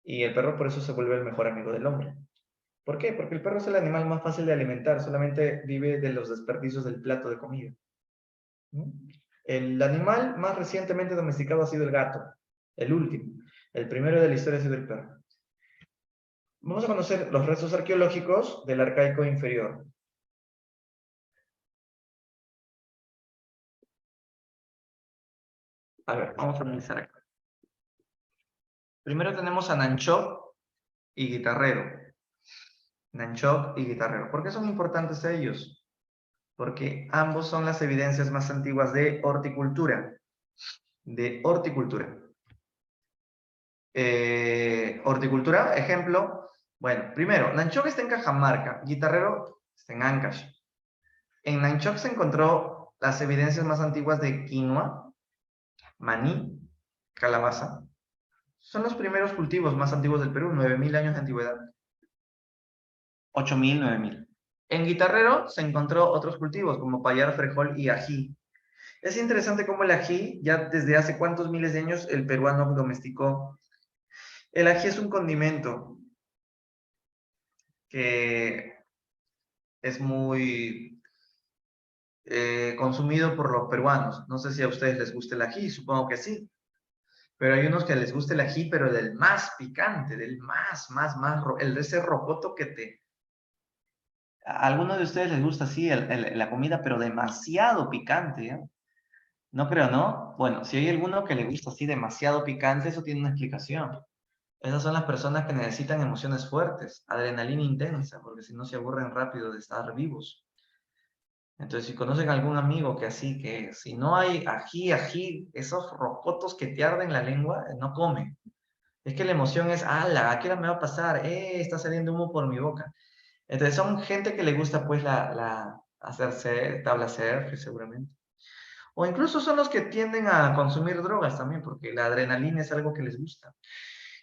Y el perro por eso se vuelve el mejor amigo del hombre. ¿Por qué? Porque el perro es el animal más fácil de alimentar. Solamente vive de los desperdicios del plato de comida. ¿No? El animal más recientemente domesticado ha sido el gato. El último. El primero de la historia ha sido el perro. Vamos a conocer los restos arqueológicos del arcaico inferior. A ver, vamos a analizar acá. Primero tenemos a Nanchok y Guitarrero. Nanchok y Guitarrero. ¿Por qué son importantes ellos? Porque ambos son las evidencias más antiguas de horticultura. De horticultura. Horticultura, ejemplo. Bueno, primero, Nanchok está en Cajamarca, Guitarrero está en Ancash. En Nanchok se encontró las evidencias más antiguas de quinoa, maní, calabaza. Son los primeros cultivos más antiguos del Perú, 9.000 años de antigüedad. 8.000, 9.000. En Guitarrero se encontró otros cultivos como payar, frijol y ají. Es interesante cómo el ají, ya desde hace cuántos miles de años el peruano domesticó. El ají es un condimento que es muy consumido por los peruanos. No sé si a ustedes les gusta el ají, supongo que sí. Pero hay unos que les gusta el ají, pero del más picante, del más, el de ese rocoto que te... A algunos de ustedes les gusta así la comida, pero demasiado picante, ¿eh? No creo, ¿no? Bueno, si hay alguno que le gusta así demasiado picante, eso tiene una explicación. Esas son las personas que necesitan emociones fuertes, adrenalina intensa, porque si no se aburren rápido de estar vivos. Entonces, si conocen a algún amigo que así, que si no hay ají, esos rocotos que te arden la lengua, no come. Es que la emoción es, ¡ala! ¿A qué hora me va a pasar? Está saliendo humo por mi boca. Entonces, son gente que le gusta, pues, hacerse tabla surf, seguramente. O incluso son los que tienden a consumir drogas también, porque la adrenalina es algo que les gusta.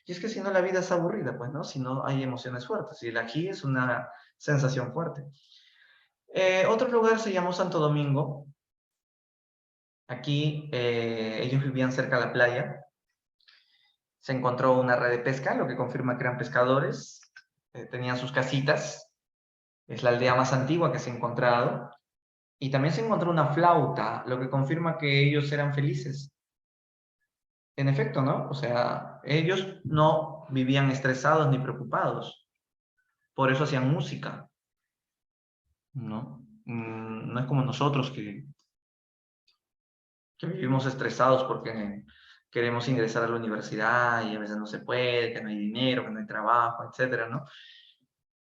Y es que si no, la vida es aburrida, pues, ¿no? Si no hay emociones fuertes. Y el ají es una sensación fuerte. Otro lugar se llamó Santo Domingo. Aquí ellos vivían cerca de la playa. Se encontró una red de pesca, lo que confirma que eran pescadores. Tenían sus casitas. Es la aldea más antigua que se ha encontrado. Y también se encontró una flauta, lo que confirma que ellos eran felices. En efecto, ¿no? O sea, ellos no vivían estresados ni preocupados. Por eso hacían música, ¿no? No es como nosotros que vivimos estresados porque queremos ingresar a la universidad y a veces no se puede, que no hay dinero, que no hay trabajo, etcétera, ¿no?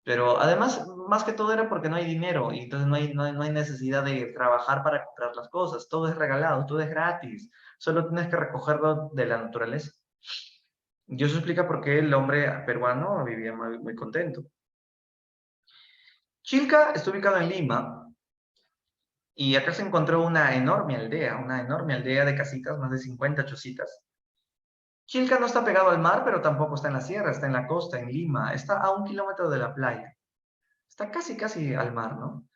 Pero además, más que todo era porque no hay dinero y entonces no hay necesidad de trabajar para comprar las cosas. Todo es regalado, todo es gratis. Solo tienes que recogerlo de la naturaleza. Y eso explica por qué el hombre peruano vivía muy contento. Chilca está ubicado en Lima y acá se encontró una enorme aldea de casitas, más de 50 chocitas. Chilca no está pegado al mar, pero tampoco está en la sierra, está en la costa, en Lima. Está a 1 kilómetro de la playa. Está casi al mar, ¿no?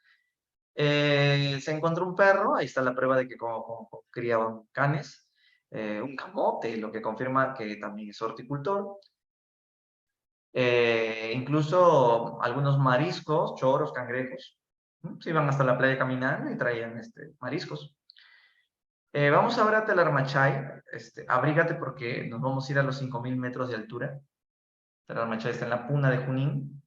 Se encontró un perro, ahí está la prueba de que como criaban canes, un camote, lo que confirma que también es horticultor. Incluso algunos mariscos, choros, cangrejos, se iban hasta la playa caminando y traían mariscos. Vamos ahora a Talarmachay. Abrígate porque nos vamos a ir a los 5.000 metros de altura. Talarmachay está en la puna de Junín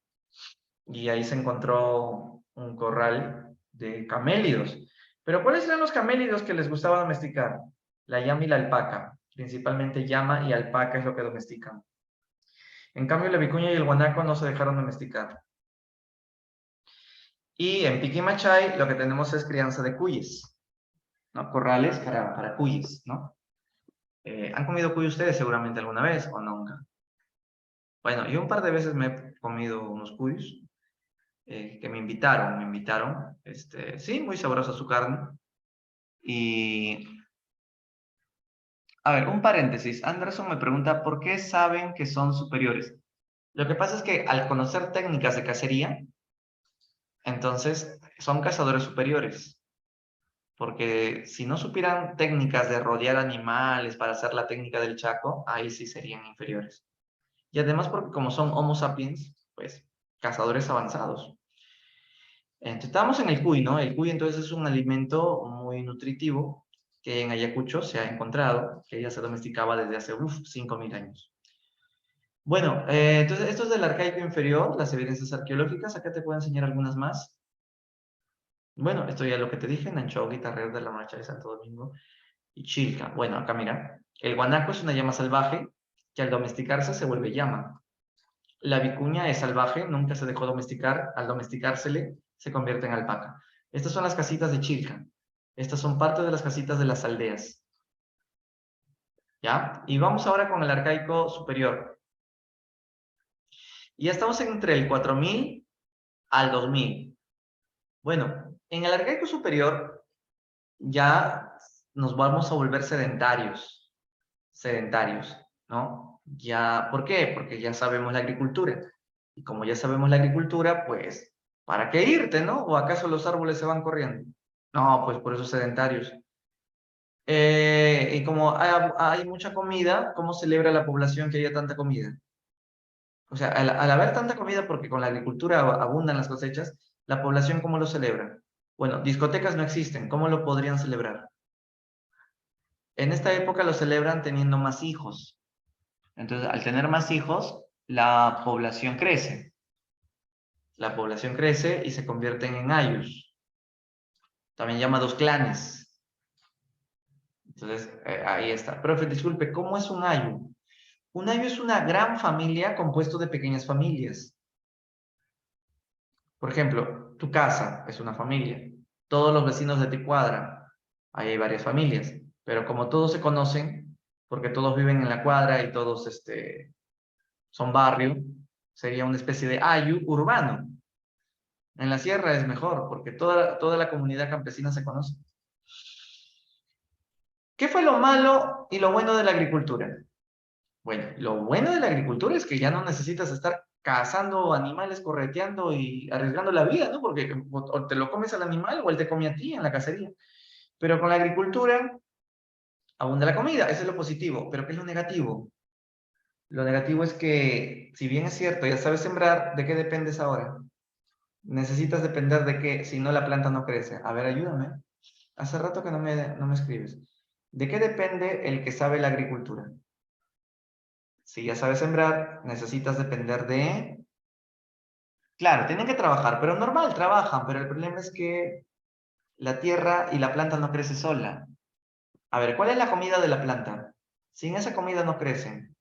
y ahí se encontró un corral de camélidos. Pero ¿cuáles eran los camélidos que les gustaba domesticar? La llama y la alpaca. Principalmente llama y alpaca es lo que domestican. En cambio, la vicuña y el guanaco no se dejaron domesticar. Y en Piquimachay lo que tenemos es crianza de cuyes, ¿no? Corrales para cuyes, ¿no? ¿Han comido cuy ustedes seguramente alguna vez o nunca? Bueno, yo un par de veces me he comido unos cuyes que me invitaron. Sí, muy sabrosa su carne. Y, a ver, un paréntesis. Anderson me pregunta, ¿por qué saben que son superiores? Lo que pasa es que al conocer técnicas de cacería, entonces son cazadores superiores. Porque si no supieran técnicas de rodear animales para hacer la técnica del chaco, ahí sí serían inferiores. Y además porque como son Homo sapiens, pues cazadores avanzados. Entonces, estamos en el cuy, ¿no? El cuy entonces es un alimento muy nutritivo que en Ayacucho se ha encontrado, que ya se domesticaba desde hace 5.000 años. Bueno, entonces esto es del arcaico inferior, las evidencias arqueológicas. Acá te puedo enseñar algunas más. Bueno, esto ya es lo que te dije, Nanchao, Guitarrero de la Marcha de Santo Domingo. y chilca. Bueno, acá mira, el guanaco es una llama salvaje que al domesticarse se vuelve llama. La vicuña es salvaje, nunca se dejó domesticar, al domesticársele se convierte en alpaca. Estas son las casitas de Chilca. Estas son parte de las casitas de las aldeas. ¿Ya? Y vamos ahora con el arcaico superior. Y ya estamos entre el 4000 al 2000. Bueno, en el arcaico superior ya nos vamos a volver sedentarios. Sedentarios, ¿no? Ya, ¿por qué? Porque ya sabemos la agricultura. Y como ya sabemos la agricultura, pues, ¿para qué irte, no? ¿O acaso los árboles se van corriendo? No, pues por eso sedentarios. Y como hay mucha comida, ¿cómo celebra la población que haya tanta comida? O sea, al haber tanta comida, porque con la agricultura abundan las cosechas, la población ¿cómo lo celebra? Bueno, discotecas no existen, ¿cómo lo podrían celebrar? En esta época lo celebran teniendo más hijos. Entonces, al tener más hijos, la población crece. La población crece y se convierten en ayus, también llamados clanes. Entonces, ahí está. Profe, disculpe, ¿cómo es un ayu? Un ayu es una gran familia compuesto de pequeñas familias. Por ejemplo, tu casa es una familia. Todos los vecinos de tu cuadra, ahí hay varias familias. Pero como todos se conocen, porque todos viven en la cuadra y todos son barrio, sería una especie de ayu urbano. En la sierra es mejor, porque toda la comunidad campesina se conoce. ¿Qué fue lo malo y lo bueno de la agricultura? Bueno, lo bueno de la agricultura es que ya no necesitas estar cazando animales, correteando y arriesgando la vida, ¿no? Porque o te lo comes al animal o él te come a ti en la cacería. Pero con la agricultura abunda la comida, eso es lo positivo. ¿Pero qué es lo negativo? Lo negativo es que, si bien es cierto, ya sabes sembrar, ¿de qué dependes ahora? Necesitas depender de que, si no la planta no crece. A ver, ayúdame. Hace rato que no me escribes. ¿De qué depende el que sabe la agricultura? Si ya sabes sembrar, necesitas depender de... Claro, tienen que trabajar, pero normal, trabajan, pero el problema es que la tierra y la planta no crece sola. A ver, ¿cuál es la comida de la planta? Sin esa comida no crecen.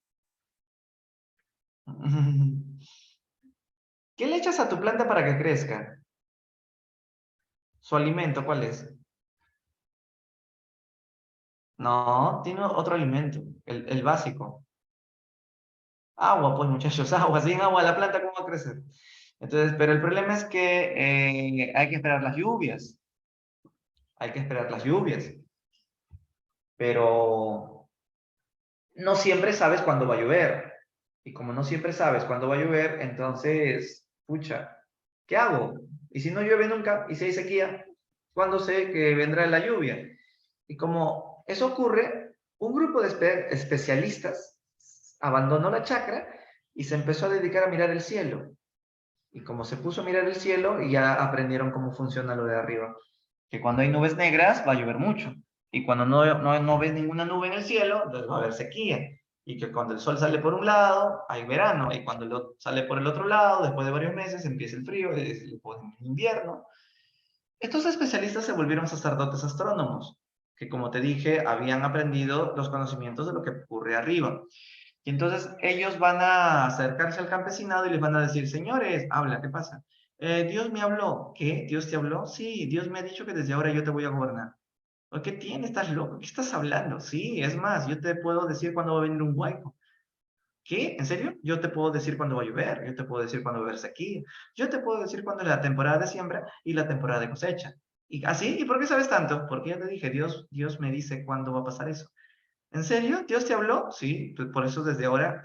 ¿Qué le echas a tu planta para que crezca? ¿Su alimento cuál es? No, tiene otro alimento, el básico. Agua, pues muchachos, agua. Sin agua la planta, ¿cómo va a crecer? Entonces, pero el problema es que hay que esperar las lluvias. Hay que esperar las lluvias. Pero no siempre sabes cuándo va a llover. Y como no siempre sabes cuándo va a llover, entonces, pucha, ¿qué hago? Y si no llueve nunca, y si hay sequía, ¿cuándo sé que vendrá la lluvia? Y como eso ocurre, un grupo de especialistas abandonó la chacra y se empezó a dedicar a mirar el cielo. Y como se puso a mirar el cielo, ya aprendieron cómo funciona lo de arriba. Que cuando hay nubes negras va a llover mucho. Y cuando no ves ninguna nube en el cielo, entonces va a haber sequía. Y que cuando el sol sale por un lado, hay verano. Y cuando sale por el otro lado, después de varios meses, empieza el frío, es el invierno. Estos especialistas se volvieron sacerdotes astrónomos, que como te dije, habían aprendido los conocimientos de lo que ocurre arriba. Y entonces ellos van a acercarse al campesinado y les van a decir, señores, habla, ¿qué pasa? Dios me habló. ¿Qué? ¿Dios te habló? Sí, Dios me ha dicho que desde ahora yo te voy a gobernar. ¿Qué tiene? ¿Estás loco? ¿Qué estás hablando? Sí, es más, yo te puedo decir cuándo va a venir un huaico. ¿Qué? ¿En serio? Yo te puedo decir cuándo va a llover, yo te puedo decir cuándo va a haber sequía, yo te puedo decir cuándo es la temporada de siembra y la temporada de cosecha. ¿Y así? ¿Y por qué sabes tanto? Porque ya te dije, Dios me dice cuándo va a pasar eso. ¿En serio? ¿Dios te habló? Sí, pues por eso desde ahora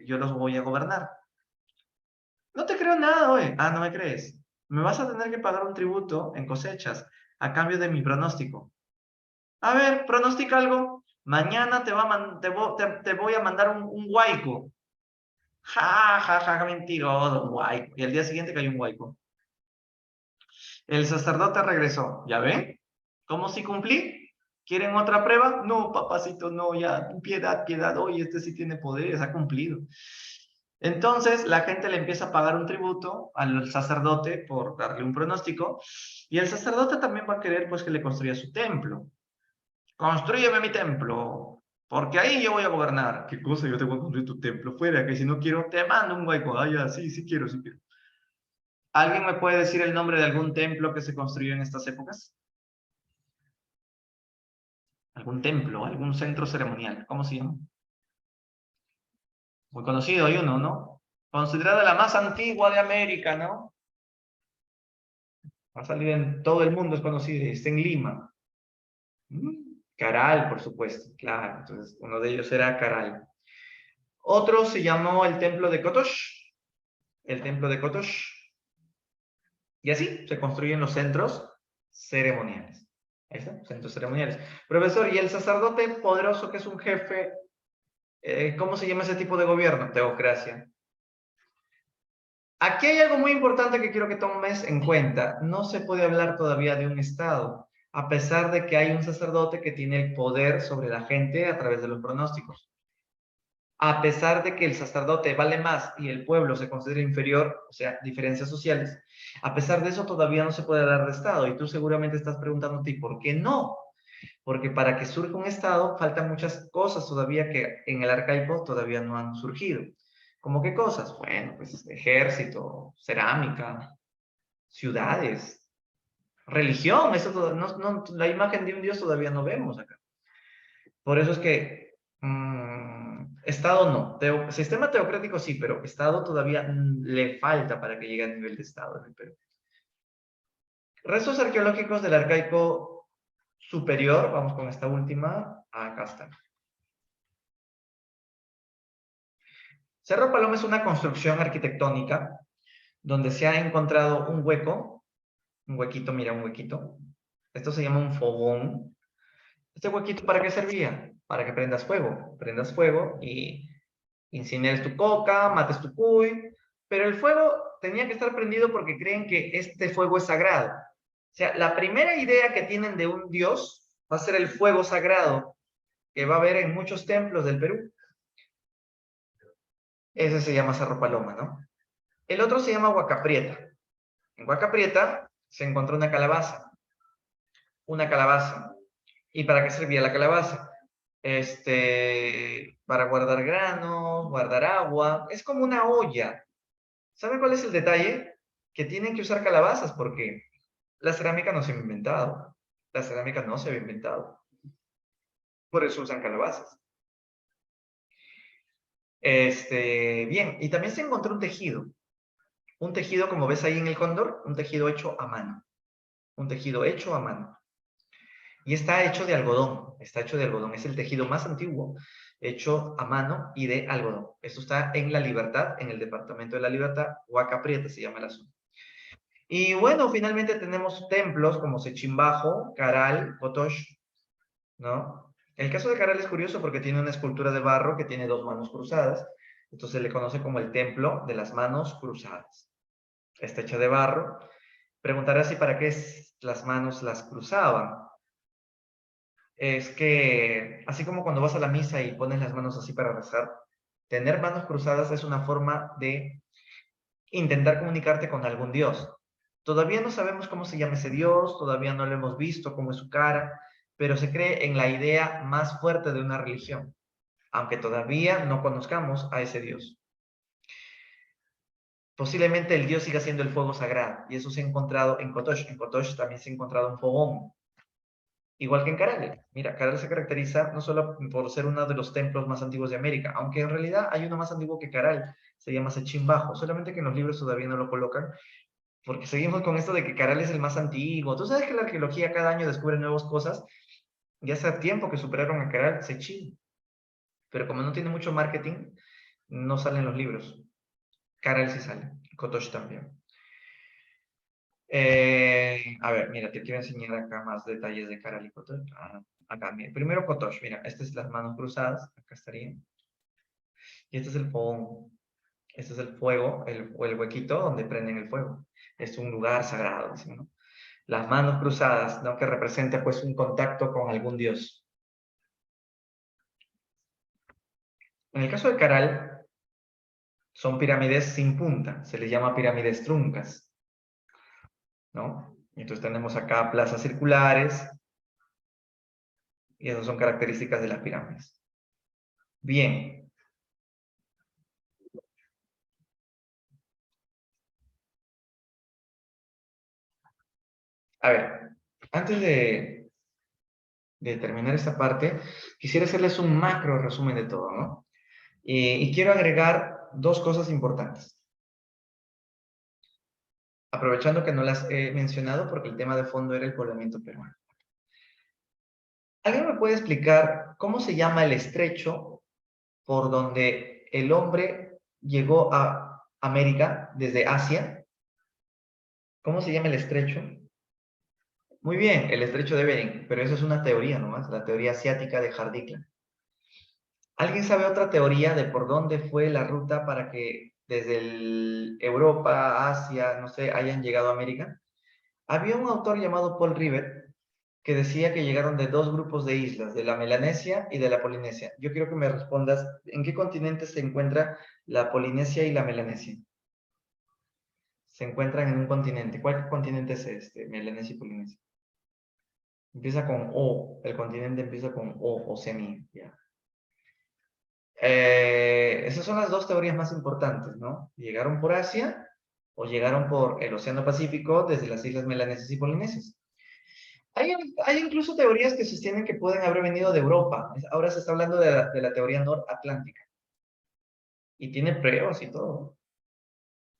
yo los voy a gobernar. No te creo nada hoy. Ah, ¿no me crees? Me vas a tener que pagar un tributo en cosechas a cambio de mi pronóstico. A ver, pronostica algo. Mañana te voy a mandar un huaico. Ja, ja, ja, mentiroso, un huaico. Y al día siguiente cayó un huaico. El sacerdote regresó. ¿Ya ven? ¿Cómo sí cumplí? ¿Quieren otra prueba? No, papacito, no, ya, piedad, piedad. Oye, este sí tiene poderes, ha cumplido. Entonces, la gente le empieza a pagar un tributo al sacerdote por darle un pronóstico, y el sacerdote también va a querer, pues, que le construya su templo. Construyeme mi templo, porque ahí yo voy a gobernar. ¿Qué cosa? Yo te voy a construir tu templo fuera, que si no quiero, te mando un hueco. Ah, ya, sí, sí quiero, sí quiero. ¿Alguien me puede decir el nombre de algún templo que se construyó en estas épocas? ¿Algún templo, algún centro ceremonial? ¿Cómo se llama? Muy conocido, hay uno, ¿no? Considerada la más antigua de América, ¿no? Ha salido en todo el mundo, es conocido, y está en Lima. Caral, por supuesto, claro. Entonces, uno de ellos era Caral. Otro se llamó el Templo de Kotosh. El Templo de Kotosh. Y así se construyen los centros ceremoniales. Ahí está, centros ceremoniales. Profesor, ¿y el sacerdote poderoso que es un jefe, cómo se llama ese tipo de gobierno? Teocracia. Aquí hay algo muy importante que quiero que tomes en cuenta. No se puede hablar todavía de un Estado, a pesar de que hay un sacerdote que tiene el poder sobre la gente a través de los pronósticos. A pesar de que el sacerdote vale más y el pueblo se considera inferior, o sea, diferencias sociales, a pesar de eso todavía no se puede hablar de Estado. Y tú seguramente estás preguntándote, ¿por qué no? Porque para que surja un Estado faltan muchas cosas todavía que en el arcaico todavía no han surgido. ¿Cómo qué cosas? Bueno, pues ejército, cerámica, ciudades, religión, eso la imagen de un Dios todavía no vemos acá. Por eso es que Estado no, sistema teocrático sí, pero Estado todavía le falta para que llegue al nivel de Estado en el Perú. Restos arqueológicos del arcaico superior, vamos con esta última, acá está. Cerro Paloma es una construcción arquitectónica donde se ha encontrado un hueco, un huequito, mira, un huequito. Esto se llama un fogón. ¿Este huequito para qué servía? Para que prendas fuego y incineres tu coca, mates tu cuy, pero el fuego tenía que estar prendido porque creen que este fuego es sagrado. O sea, la primera idea que tienen de un dios va a ser el fuego sagrado que va a haber en muchos templos del Perú. Ese se llama Cerro Paloma, ¿no? El otro se llama Huacaprieta. En Huacaprieta se encontró una calabaza. Una calabaza. ¿Y para qué servía la calabaza? Para guardar granos, guardar agua. Es como una olla. ¿Saben cuál es el detalle? Que tienen que usar calabazas porque la cerámica no se había inventado. La cerámica no se había inventado. Por eso usan calabazas. Bien, y también se encontró un tejido. Un tejido, como ves ahí en el cóndor, un tejido hecho a mano. Un tejido hecho a mano. Y está hecho de algodón. Está hecho de algodón. Es el tejido más antiguo hecho a mano y de algodón. Esto está en La Libertad, en el departamento de La Libertad. Huaca Prieta se llama la zona. Y bueno, finalmente tenemos templos como Sechimbajo, Caral, Cotox, ¿no? El caso de Caral es curioso porque tiene una escultura de barro que tiene dos manos cruzadas. Entonces se le conoce como el templo de las manos cruzadas. Está hecha de barro. Preguntarás si para qué las manos las cruzaban. Es que, así como cuando vas a la misa y pones las manos así para rezar, tener manos cruzadas es una forma de intentar comunicarte con algún Dios. Todavía no sabemos cómo se llama ese Dios, todavía no lo hemos visto, cómo es su cara, pero se cree en la idea más fuerte de una religión, aunque todavía no conozcamos a ese Dios. Posiblemente el Dios siga siendo el fuego sagrado, y eso se ha encontrado en Kotosh. En Kotosh también se ha encontrado un fogón, igual que en Caral. Mira, Caral se caracteriza no solo por ser uno de los templos más antiguos de América, aunque en realidad hay uno más antiguo que Caral, se llama Sechimbajo, solamente que en los libros todavía no lo colocan, porque seguimos con esto de que Caral es el más antiguo. Tú sabes que la arqueología cada año descubre nuevas cosas, y hace tiempo que superaron a Caral, Sechim, pero como no tiene mucho marketing, no salen los libros. Caral sí sale, Kotosh también. A ver, mira, te quiero enseñar acá más detalles de Caral y Kotosh. Acá, mira. Primero Kotosh, mira, estas es las manos cruzadas, acá estarían. Y este es el fogón. Este es el fuego, el huequito donde prenden el fuego. Es un lugar sagrado, ¿no? Las manos cruzadas, ¿no? Que representa pues un contacto con algún dios. En el caso de Caral, son pirámides sin punta, se les llama pirámides truncas, ¿no? Entonces tenemos acá plazas circulares, Y esas son características de las pirámides. Bien. A ver, antes de terminar esta parte, quisiera hacerles un macro resumen de todo, ¿no? Y quiero agregar dos cosas importantes, aprovechando que no las he mencionado porque el tema de fondo era el poblamiento peruano. ¿Alguien me puede explicar cómo se llama el estrecho por donde el hombre llegó a América desde Asia? ¿Cómo se llama el estrecho? Muy bien, el estrecho de Bering, pero eso es una teoría nomás, la teoría asiática de Hardikland. ¿Alguien sabe otra teoría de por dónde fue la ruta para que desde Europa, Asia, no sé, hayan llegado a América? Había un autor llamado Paul Rivet que decía que llegaron de dos grupos de islas, de la Melanesia y de la Polinesia. Yo quiero que me respondas, ¿en qué continente se encuentra la Polinesia y la Melanesia? Se encuentran en un continente. ¿Cuál continente es este? Melanesia y Polinesia. Empieza con O, el continente empieza con O, Oceanía. Ya. Esas son las dos teorías más importantes, ¿no? ¿Llegaron por Asia o llegaron por el Océano Pacífico desde las islas Melanesias y Polinesias? Hay incluso teorías que sostienen que pueden haber venido de Europa. Ahora se está hablando de la teoría noratlántica. Y tiene pruebas y todo.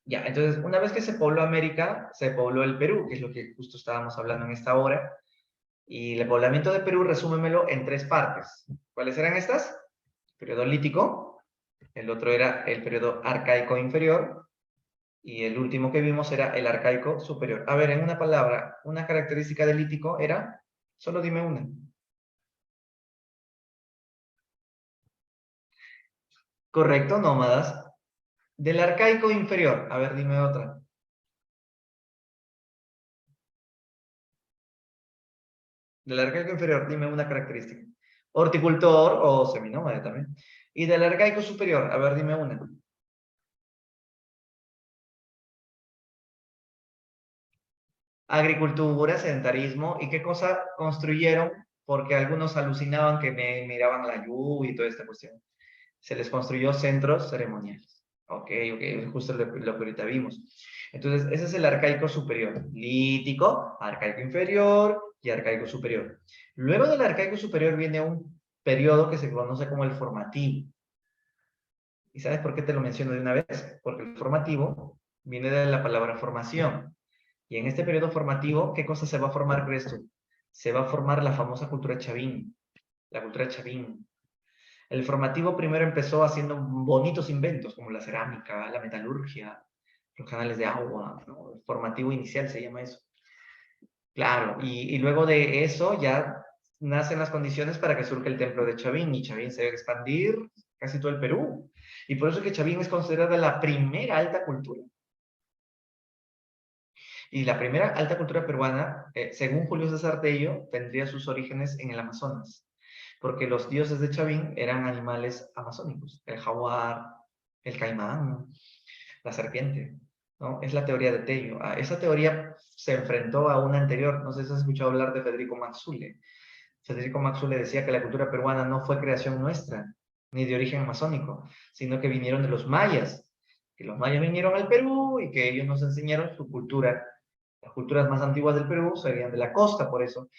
Ya, entonces, una vez que se pobló América, se pobló el Perú, que es lo que justo estábamos hablando en esta hora. Y el poblamiento de Perú, resúmemelo en tres partes. ¿Cuáles eran estas? Periodo lítico, el otro era el periodo arcaico inferior, y el último que vimos era el arcaico superior. A ver, en una palabra, una característica del lítico era, solo dime una. Correcto, nómadas. Del arcaico inferior, a ver, dime otra. Del arcaico inferior, dime una característica. Horticultor o seminómade también. Y del arcaico superior, a ver, dime una. Agricultura, sedentarismo, ¿y qué cosa construyeron? Porque algunos alucinaban que me miraban la lluvia y toda esta cuestión. Se les construyó centros ceremoniales. Ok, ok, justo lo que ahorita vimos. Entonces, ese es el arcaico superior. Lítico, arcaico inferior y arcaico superior. Luego del arcaico superior viene un periodo que se conoce como el formativo. ¿Y sabes por qué te lo menciono de una vez? Porque el formativo viene de la palabra formación. Y en este periodo formativo, ¿qué cosa se va a formar, crees tú? Se va a formar la famosa cultura chavín. La cultura chavín. El formativo primero empezó haciendo bonitos inventos, como la cerámica, la metalurgia, los canales de agua, ¿no? El formativo inicial se llama eso. Claro, y luego de eso ya nacen las condiciones para que surja el templo de Chavín, y Chavín se va a expandir casi todo el Perú. Y por eso es que Chavín es considerada la primera alta cultura. Y la primera alta cultura peruana, según Julio César Tello, tendría sus orígenes en el Amazonas, porque los dioses de Chavín eran animales amazónicos, el jaguar, el caimán, la serpiente, ¿no? Es la teoría de Tello. Esa teoría se enfrentó a una anterior, no sé si has escuchado hablar de Federico Maxule. Federico Maxule decía que la cultura peruana no fue creación nuestra, ni de origen amazónico, sino que vinieron de los mayas, que los mayas vinieron al Perú y que ellos nos enseñaron su cultura. Las culturas más antiguas del Perú serían de la costa, por eso,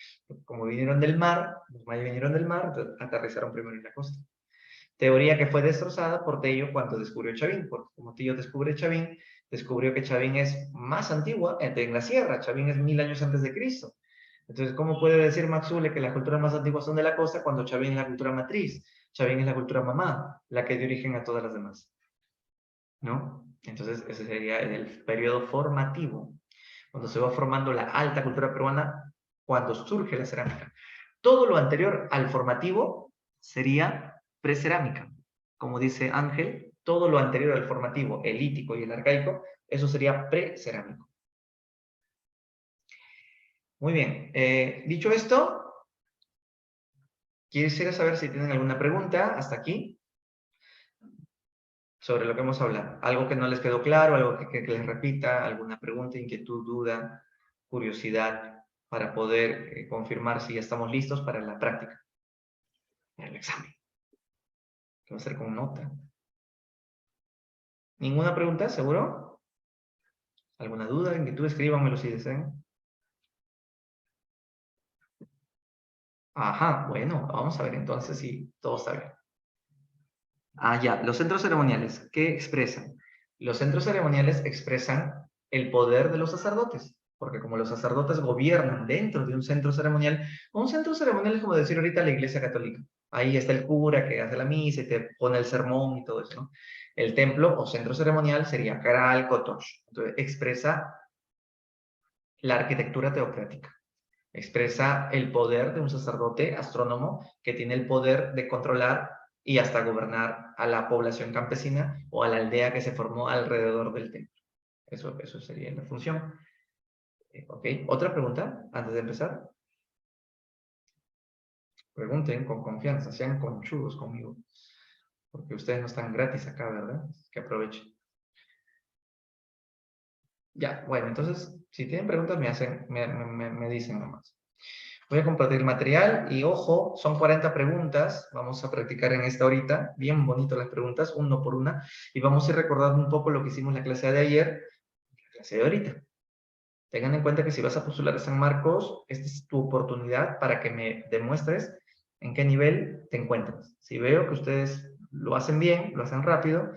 como vinieron del mar, los mayas vinieron del mar, entonces aterrizaron primero en la costa. Teoría que fue destrozada por Tello cuando descubrió Chavín, porque como Tello descubre Chavín, descubrió que Chavín es más antigua en la sierra, Chavín es 1000 años antes de Cristo. Entonces, ¿cómo puede decir Maxule que las culturas más antiguas son de la costa cuando Chavín es la cultura matriz? Chavín es la cultura mamá, la que dio origen a todas las demás, ¿no? Entonces, ese sería el periodo formativo, cuando se va formando la alta cultura peruana, cuando surge la cerámica. Todo lo anterior al formativo sería precerámica. Como dice Ángel, todo lo anterior al formativo, el lítico y el arcaico, eso sería precerámico. Muy bien. Dicho esto, quisiera saber si tienen alguna pregunta hasta aquí sobre lo que hemos hablado. Algo que no les quedó claro, algo que les repita, alguna pregunta, inquietud, duda, curiosidad, para poder confirmar si ya estamos listos para la práctica. en el examen. Que va a ser con nota. ¿Ninguna pregunta, seguro? ¿Alguna duda? Inquietud, escríbanmelo si desean. Ajá, bueno, vamos a ver entonces si todo está bien. Ah, ya, los centros ceremoniales, ¿qué expresan? Los centros ceremoniales expresan el poder de los sacerdotes, porque como los sacerdotes gobiernan dentro de un centro ceremonial es como decir ahorita la Iglesia Católica. Ahí está el cura que hace la misa y te pone el sermón y todo eso, ¿no? El templo o centro ceremonial sería Caral Kotosh. Entonces, expresa la arquitectura teocrática. Expresa el poder de un sacerdote astrónomo que tiene el poder de controlar y hasta gobernar a la población campesina o a la aldea que se formó alrededor del templo. Eso sería la función. Ok, ¿otra pregunta antes de empezar? Pregunten con confianza, sean conchudos conmigo, porque ustedes no están gratis acá, ¿verdad? Que aprovechen. Ya, bueno, entonces, si tienen preguntas me dicen nomás. Voy a compartir material y ojo, son 40 preguntas, vamos a practicar en esta horita, bien bonito las preguntas, uno por una, y vamos a ir recordando un poco lo que hicimos en la clase de ayer, la clase de ahorita. Tengan en cuenta que si vas a postular a San Marcos, esta es tu oportunidad para que me demuestres en qué nivel te encuentras. Si veo que ustedes lo hacen bien, lo hacen rápido,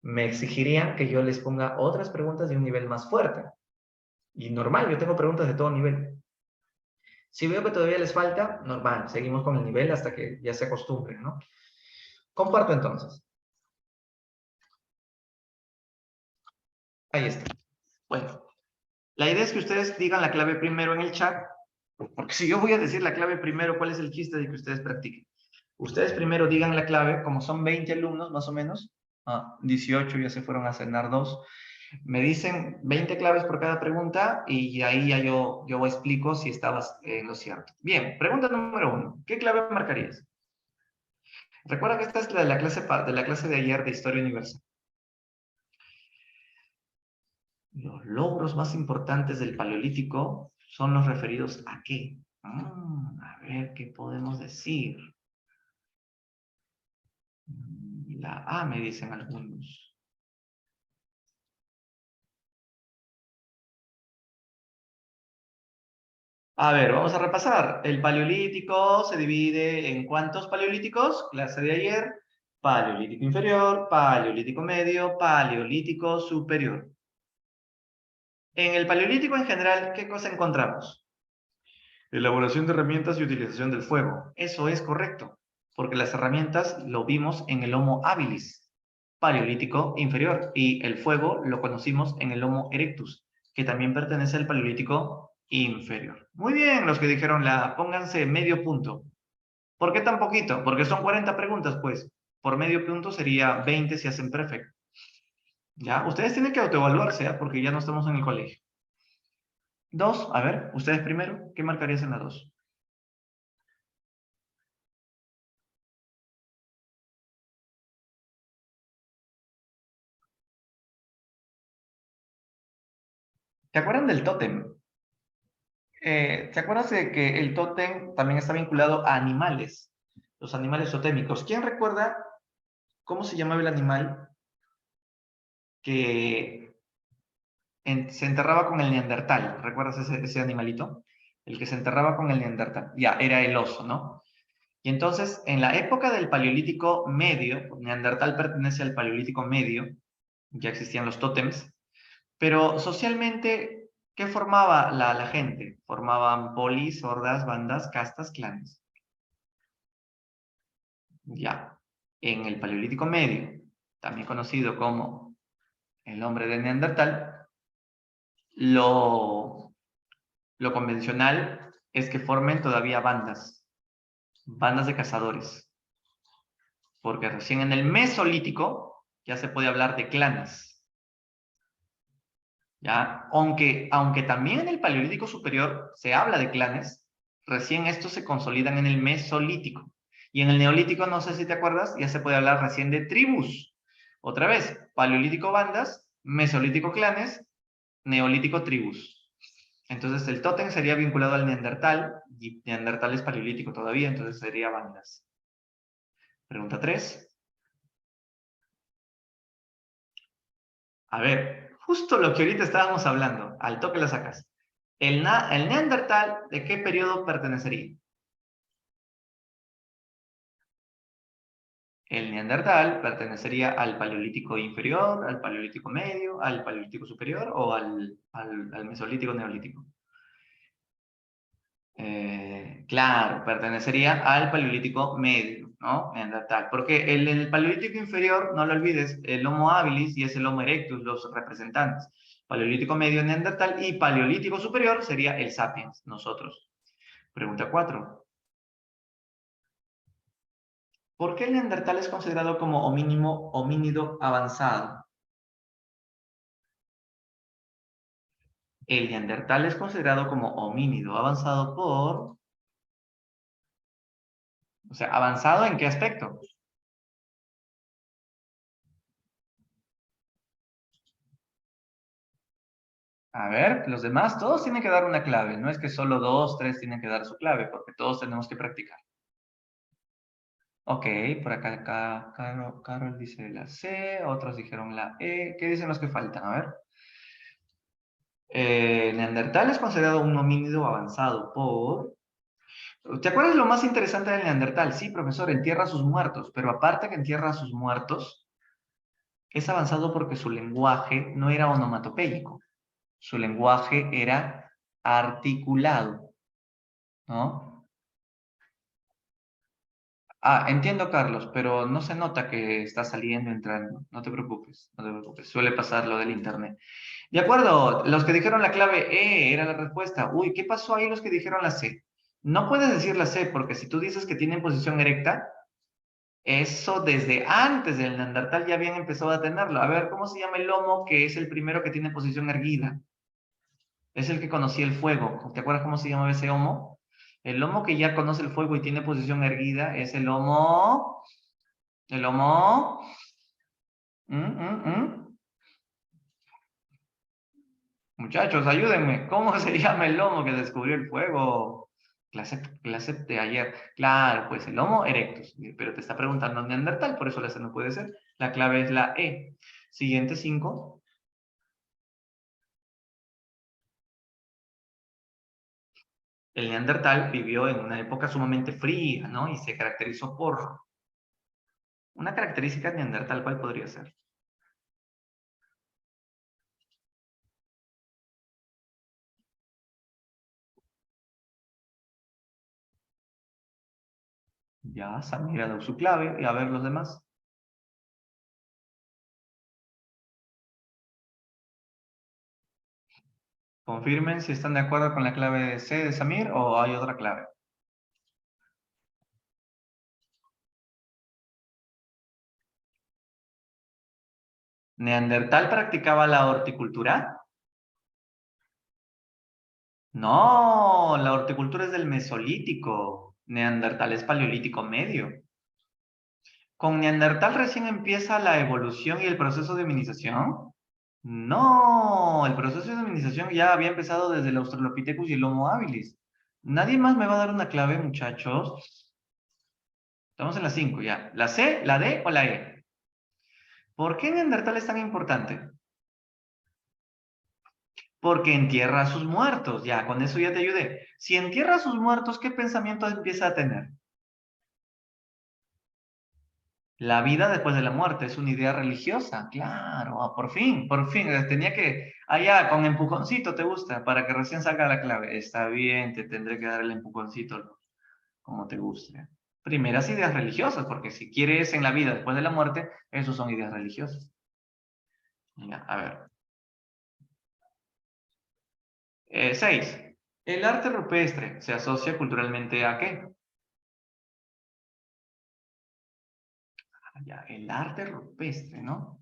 me exigirían que yo les ponga otras preguntas de un nivel más fuerte. Y normal, yo tengo preguntas de todo nivel. Si veo que todavía les falta, normal, seguimos con el nivel hasta que ya se acostumbren, ¿no? Comparto entonces. Ahí está. Bueno, la idea es que ustedes digan la clave primero en el chat, porque si yo voy a decir la clave primero, ¿cuál es el chiste de que ustedes practiquen? Ustedes primero digan la clave, como son 20 alumnos más o menos, 18 ya se fueron a cenar 2, me dicen 20 claves por cada pregunta y ahí ya yo explico si estabas en lo cierto. Bien, pregunta número 1. ¿Qué clave marcarías? Recuerda que esta es la de la clase de ayer de Historia Universal. Los logros más importantes del Paleolítico son los referidos a qué. A ver, ¿qué podemos decir? La A, me dicen algunos. A ver, vamos a repasar. El Paleolítico se divide en ¿cuántos paleolíticos? Clase de ayer. Paleolítico inferior, Paleolítico medio, Paleolítico superior. En el Paleolítico en general, ¿qué cosa encontramos? Elaboración de herramientas y utilización del fuego. Eso es correcto, porque las herramientas lo vimos en el Homo habilis, Paleolítico inferior, y el fuego lo conocimos en el Homo erectus, que también pertenece al Paleolítico inferior. Muy bien, los que dijeron pónganse medio punto. ¿Por qué tan poquito? Porque son 40 preguntas, pues. Por medio punto sería 20 si hacen perfecto. ¿Ya? Ustedes tienen que autoevaluarse, ¿eh? Porque ya no estamos en el colegio. 2, a ver, ustedes primero, ¿qué marcarías en la 2? ¿Se acuerdan del tótem? ¿Te acuerdas de que el tótem también está vinculado a animales? Los animales totémicos. ¿Quién recuerda cómo se llamaba el animal que se enterraba con el neandertal? ¿Recuerdas ese animalito? El que se enterraba con el neandertal. Ya, era el oso, ¿no? Y entonces, en la época del Paleolítico Medio, neandertal pertenece al Paleolítico Medio, ya existían los tótems, pero socialmente, ¿qué formaba la gente? Formaban polis, hordas, bandas, castas, clanes. Ya, en el Paleolítico Medio, también conocido como el hombre de Neandertal, lo convencional es que formen todavía bandas de cazadores, porque recién en el Mesolítico ya se puede hablar de clanes. ¿Ya? Aunque también en el Paleolítico Superior se habla de clanes, recién estos se consolidan en el Mesolítico. Y en el Neolítico, no sé si te acuerdas, ya se puede hablar recién de tribus. Otra vez, Paleolítico bandas, Mesolítico clanes, Neolítico tribus. Entonces el tótem sería vinculado al Neandertal, y Neandertal es paleolítico todavía, entonces sería bandas. Pregunta 3. A ver, justo lo que ahorita estábamos hablando, al toque la sacas. ¿El Neandertal de qué periodo pertenecería? El Neandertal pertenecería al Paleolítico inferior, al Paleolítico medio, al Paleolítico superior o al Mesolítico neolítico. Claro, pertenecería al Paleolítico medio, ¿no? Neandertal. Porque el Paleolítico inferior, no lo olvides, el Homo habilis y es el Homo erectus, los representantes. Paleolítico medio, Neandertal, y Paleolítico superior sería el Sapiens, nosotros. Pregunta 4. ¿Por qué el Neandertal es considerado como homínido avanzado? El Neandertal es considerado como homínido avanzado por... O sea, ¿avanzado en qué aspecto? A ver, los demás, todos tienen que dar una clave. No es que solo 2, 3 tienen que dar su clave, porque todos tenemos que practicar. Ok, por acá, Carol dice la C, otros dijeron la E. ¿Qué dicen los que faltan? A ver. Neandertal es considerado un homínido avanzado por... ¿Te acuerdas lo más interesante del Neandertal? Sí, profesor, entierra a sus muertos, pero aparte que entierra a sus muertos, es avanzado porque su lenguaje no era onomatopéyico. Su lenguaje era articulado, ¿no? Ah, entiendo, Carlos, pero no se nota que está saliendo, entrando. No te preocupes, no te preocupes. Suele pasar lo del internet. De acuerdo, los que dijeron la clave E era la respuesta. Uy, ¿qué pasó ahí los que dijeron la C? No puedes decir la C porque si tú dices que tienen posición erecta, eso desde antes del Neandertal ya habían empezado a tenerlo. A ver, ¿cómo se llama el lomo que es el primero que tiene posición erguida? Es el que conocía el fuego. ¿Te acuerdas cómo se llamaba ese homo? El lomo que ya conoce el fuego y tiene posición erguida es el homo... El homo... Muchachos, ayúdenme. ¿Cómo se llama el lomo que descubrió el fuego? Clase de ayer. Claro, pues el Homo erectus. Pero te está preguntando Neandertal, por eso la C no puede ser. La clave es la E. Siguiente 5. El Neandertal vivió en una época sumamente fría, ¿no? Y se caracterizó por una característica Neandertal, ¿cuál podría ser? Ya, Samir ha dado su clave. Y a ver los demás. Confirmen si están de acuerdo con la clave C de Samir o hay otra clave. ¿Neandertal practicaba la horticultura? No, la horticultura es del Mesolítico. Neandertal es Paleolítico medio. ¿Con Neandertal recién empieza la evolución y el proceso de hominización? No, el proceso de hominización ya había empezado desde el Australopithecus y el Homo habilis. ¿Nadie más me va a dar una clave, muchachos? Estamos en la 5 ya. ¿La C, la D o la E? ¿Por qué Neandertal es tan importante? Porque entierra a sus muertos. Ya, con eso ya te ayudé. Si entierra a sus muertos, ¿qué pensamiento empieza a tener? La vida después de la muerte es una idea religiosa, claro, por fin, tenía que, allá, con empujoncito te gusta, para que recién salga la clave. Está bien, te tendré que dar el empujoncito, como te guste. Primeras ideas religiosas, porque si quieres en la vida después de la muerte, eso son ideas religiosas. Mira, a ver. 6. El arte rupestre se asocia culturalmente ¿a qué? Ya, el arte rupestre, ¿no?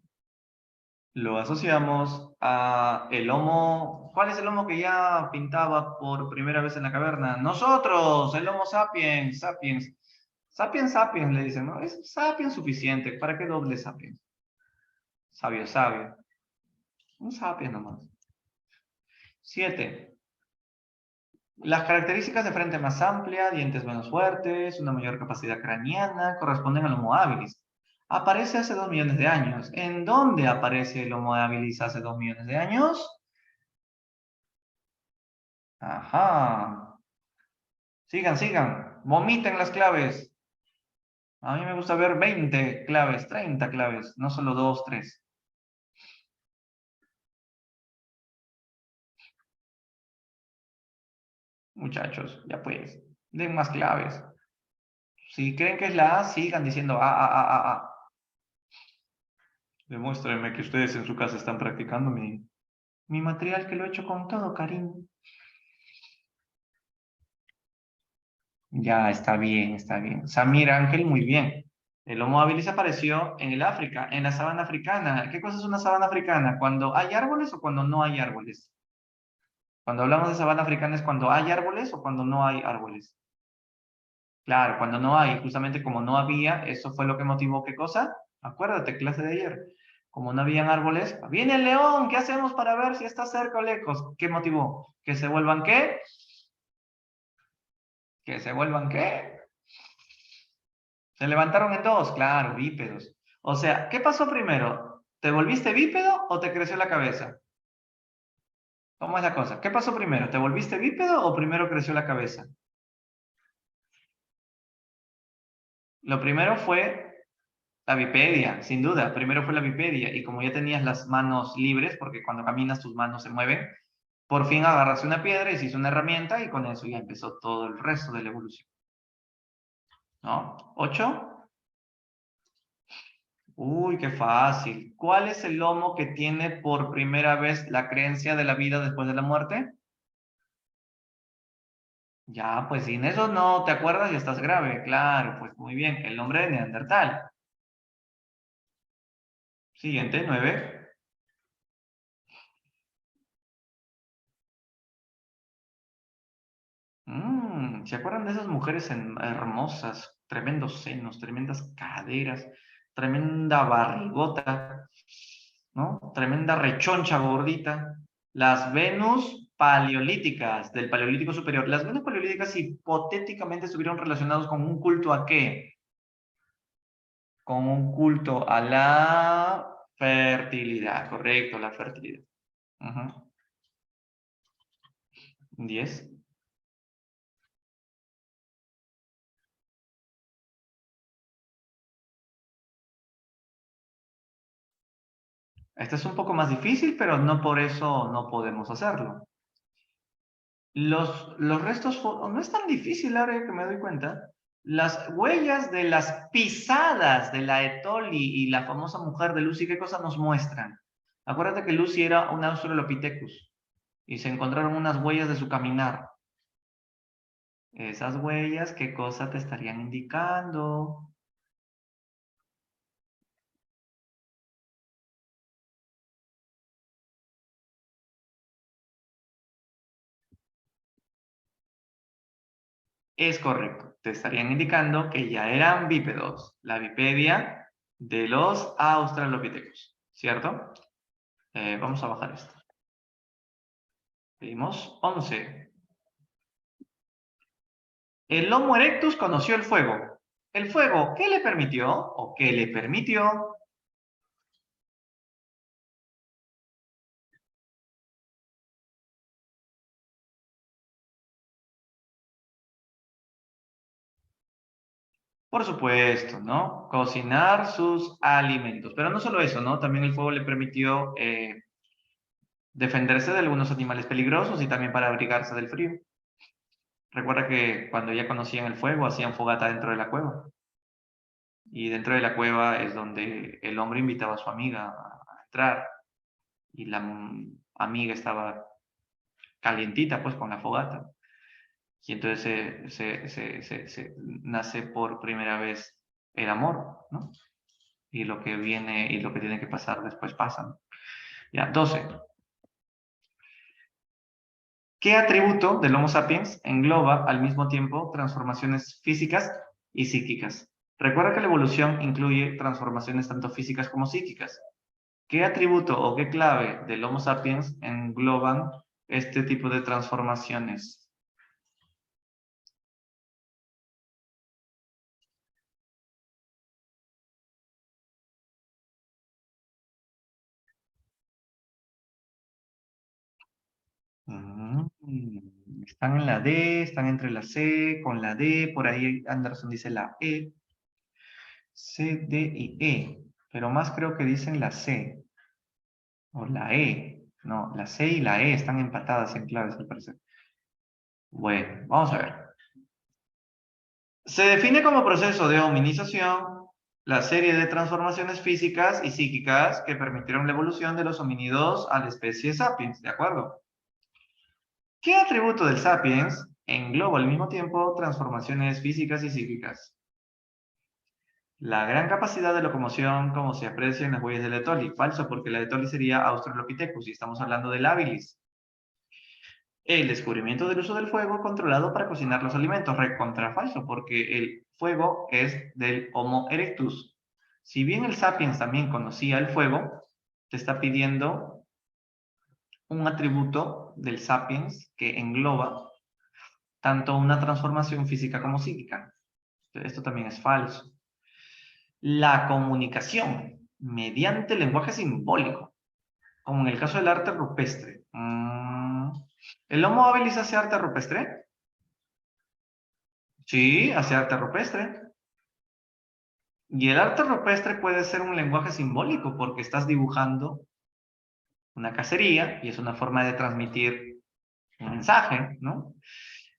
Lo asociamos a el Homo. ¿Cuál es el Homo que ya pintaba por primera vez en la caverna? Nosotros, el Homo sapiens, sapiens. Sapiens, sapiens, le dicen, ¿no? Es sapiens suficiente. ¿Para qué doble sapiens? Sabio, sabio. Un sapiens nomás. 7. Las características de frente más amplia, dientes menos fuertes, una mayor capacidad craneana, corresponden al Homo habilis. Aparece hace 2 millones de años. ¿En dónde aparece el Homo habilis hace 2 millones de años? Ajá. Sigan, sigan. Vomiten las claves. A mí me gusta ver 20 claves, 30 claves, no solo 2, 3. Muchachos, ya pues, den más claves. Si creen que es la A, sigan diciendo A. Demuéstrenme que ustedes en su casa están practicando mi material, que lo he hecho con todo cariño. Ya, está bien, está bien. Samir Ángel, muy bien. El Homo habilis apareció en el África, en la sabana africana. ¿Qué cosa es una sabana africana? ¿Cuando hay árboles o cuando no hay árboles? Cuando hablamos de sabana africana, ¿es cuando hay árboles o cuando no hay árboles? Claro, cuando no hay, justamente como no había, eso fue lo que motivó, ¿qué cosa? Acuérdate, clase de ayer. Como no habían árboles, viene el león, ¿qué hacemos para ver si está cerca o lejos? ¿Qué motivó? ¿Que se vuelvan qué? ¿Que se vuelvan qué? Se levantaron en dos, claro, bípedos. O sea, ¿qué pasó primero? ¿Te volviste bípedo o te creció la cabeza? ¿Cómo es la cosa? ¿Qué pasó primero? ¿Te volviste bípedo o primero creció la cabeza? Lo primero fue la bipedia, sin duda. Primero fue la bipedia. Y como ya tenías las manos libres, porque cuando caminas tus manos se mueven, por fin agarraste una piedra y se hizo una herramienta y con eso ya empezó todo el resto de la evolución. ¿No? ¿8? Uy, qué fácil. ¿Cuál es el lomo que tiene por primera vez la creencia de la vida después de la muerte? Ya, pues sin eso no te acuerdas y estás grave. Claro, pues muy bien. El nombre de Neandertal. Siguiente, 9. ¿Se acuerdan de esas mujeres hermosas? Tremendos senos, tremendas caderas, tremenda barrigota, ¿no? Tremenda rechoncha gordita. Las Venus paleolíticas, del Paleolítico Superior. Las Venus paleolíticas hipotéticamente estuvieron relacionados con un culto ¿a qué? Con un culto a la fertilidad, correcto, la fertilidad. 10. Este es un poco más difícil, pero no por eso no podemos hacerlo. Los restos, no es tan difícil ahora que me doy cuenta. Las huellas de las pisadas de la Etoli y la famosa mujer de Lucy, ¿qué cosa nos muestran? Acuérdate que Lucy era un Australopithecus y se encontraron unas huellas de su caminar. Esas huellas, ¿qué cosa te estarían indicando? Es correcto, te estarían indicando que ya eran bípedos, la bipedia de los australopithecus, ¿cierto? Vamos a bajar esto. Seguimos, 11. El Homo erectus conoció el fuego. ¿El fuego qué le permitió o qué le permitió? Por supuesto, ¿no? Cocinar sus alimentos. Pero no solo eso, ¿no? También el fuego le permitió defenderse de algunos animales peligrosos y también para abrigarse del frío. Recuerda que cuando ya conocían el fuego, hacían fogata dentro de la cueva. Y dentro de la cueva es donde el hombre invitaba a su amiga a entrar. Y la amiga estaba calientita, pues, con la fogata. Y entonces se nace por primera vez el amor, ¿no? Y lo que viene y lo que tiene que pasar después pasan. Ya, 12. ¿Qué atributo del Homo sapiens engloba al mismo tiempo transformaciones físicas y psíquicas? Recuerda que la evolución incluye transformaciones tanto físicas como psíquicas. ¿Qué atributo o qué clave del Homo sapiens engloban este tipo de transformaciones? Están en la D, están entre la C, con la D, por ahí Anderson dice la E. C, D y E. Pero más creo que dicen la C. O la E. No, la C y la E están empatadas en claves al parecer. Bueno, vamos a ver. Se define como proceso de hominización la serie de transformaciones físicas y psíquicas que permitieron la evolución de los homínidos a la especie sapiens, ¿de acuerdo? ¿Qué atributo del sapiens engloba al mismo tiempo transformaciones físicas y psíquicas? La gran capacidad de locomoción como se aprecia en las huellas de Laetoli. Falso, porque la Laetoli sería Australopithecus y estamos hablando del habilis. El descubrimiento del uso del fuego controlado para cocinar los alimentos. Recontra falso, porque el fuego es del Homo erectus. Si bien el sapiens también conocía el fuego, te está pidiendo un atributo del sapiens que engloba tanto una transformación física como psíquica. Esto también es falso. La comunicación mediante lenguaje simbólico, como en el caso del arte rupestre. ¿El Homo habilis hace arte rupestre? Sí, hace arte rupestre. Y el arte rupestre puede ser un lenguaje simbólico porque estás dibujando una cacería y es una forma de transmitir un mensaje, ¿no?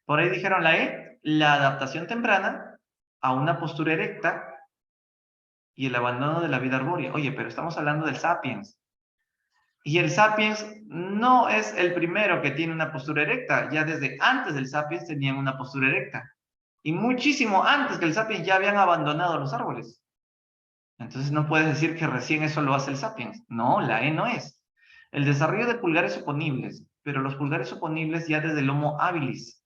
Por ahí dijeron la E, la adaptación temprana a una postura erecta y el abandono de la vida arbórea. Oye, pero estamos hablando del sapiens. Y el sapiens no es el primero que tiene una postura erecta. Ya desde antes del sapiens tenían una postura erecta. Y muchísimo antes que el sapiens ya habían abandonado los árboles. Entonces no puedes decir que recién eso lo hace el sapiens. No, la E no es. El desarrollo de pulgares oponibles, pero los pulgares oponibles ya desde el Homo habilis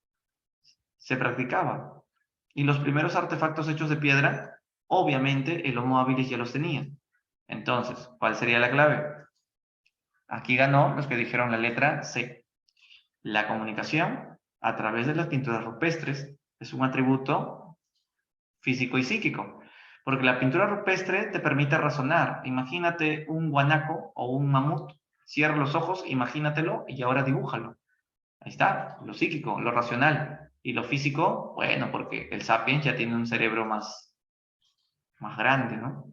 se practicaba. Y los primeros artefactos hechos de piedra, obviamente el Homo habilis ya los tenía. Entonces, ¿cuál sería la clave? Aquí ganó los que dijeron la letra C. La comunicación a través de las pinturas rupestres es un atributo físico y psíquico. Porque la pintura rupestre te permite razonar. Imagínate un guanaco o un mamut. Cierra los ojos, imagínatelo y ahora dibújalo. Ahí está, lo psíquico, lo racional. Y lo físico, bueno, porque el sapiens ya tiene un cerebro más grande, ¿no?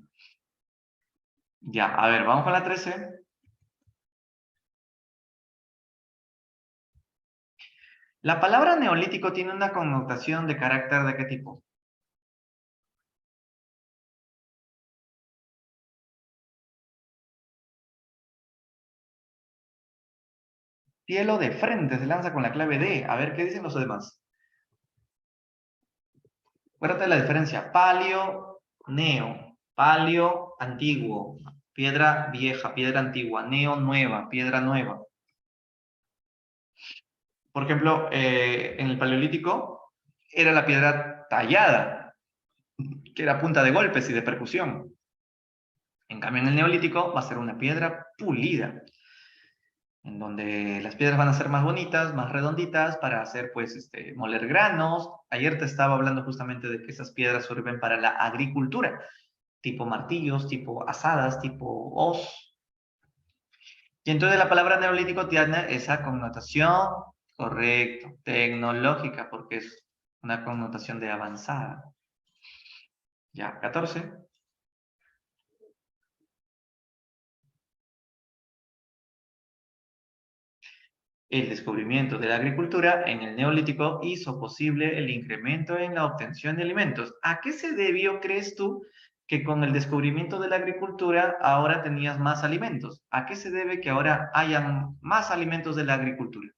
Ya, a ver, vamos con la 13. La palabra neolítico tiene una connotación de carácter ¿de qué tipo? Cielo de frente se lanza con la clave D. A ver qué dicen los demás. Acuérdate de la diferencia. Palio, neo. Palio, antiguo. Piedra vieja, piedra antigua. Neo, nueva, piedra nueva. Por ejemplo, en el paleolítico era la piedra tallada, que era punta de golpes y de percusión. En cambio, en el neolítico va a ser una piedra pulida, en donde las piedras van a ser más bonitas, más redonditas, para hacer, pues, moler granos. Ayer te estaba hablando justamente de que esas piedras sirven para la agricultura, tipo martillos, tipo azadas, tipo hoz. Y entonces la palabra neolítico tiene esa connotación, correcto, tecnológica, porque es una connotación de avanzada. Ya, 14. El descubrimiento de la agricultura en el Neolítico hizo posible el incremento en la obtención de alimentos. ¿A qué se debió, crees tú, que con el descubrimiento de la agricultura ahora tenías más alimentos? ¿A qué se debe que ahora hayan más alimentos de la agricultura?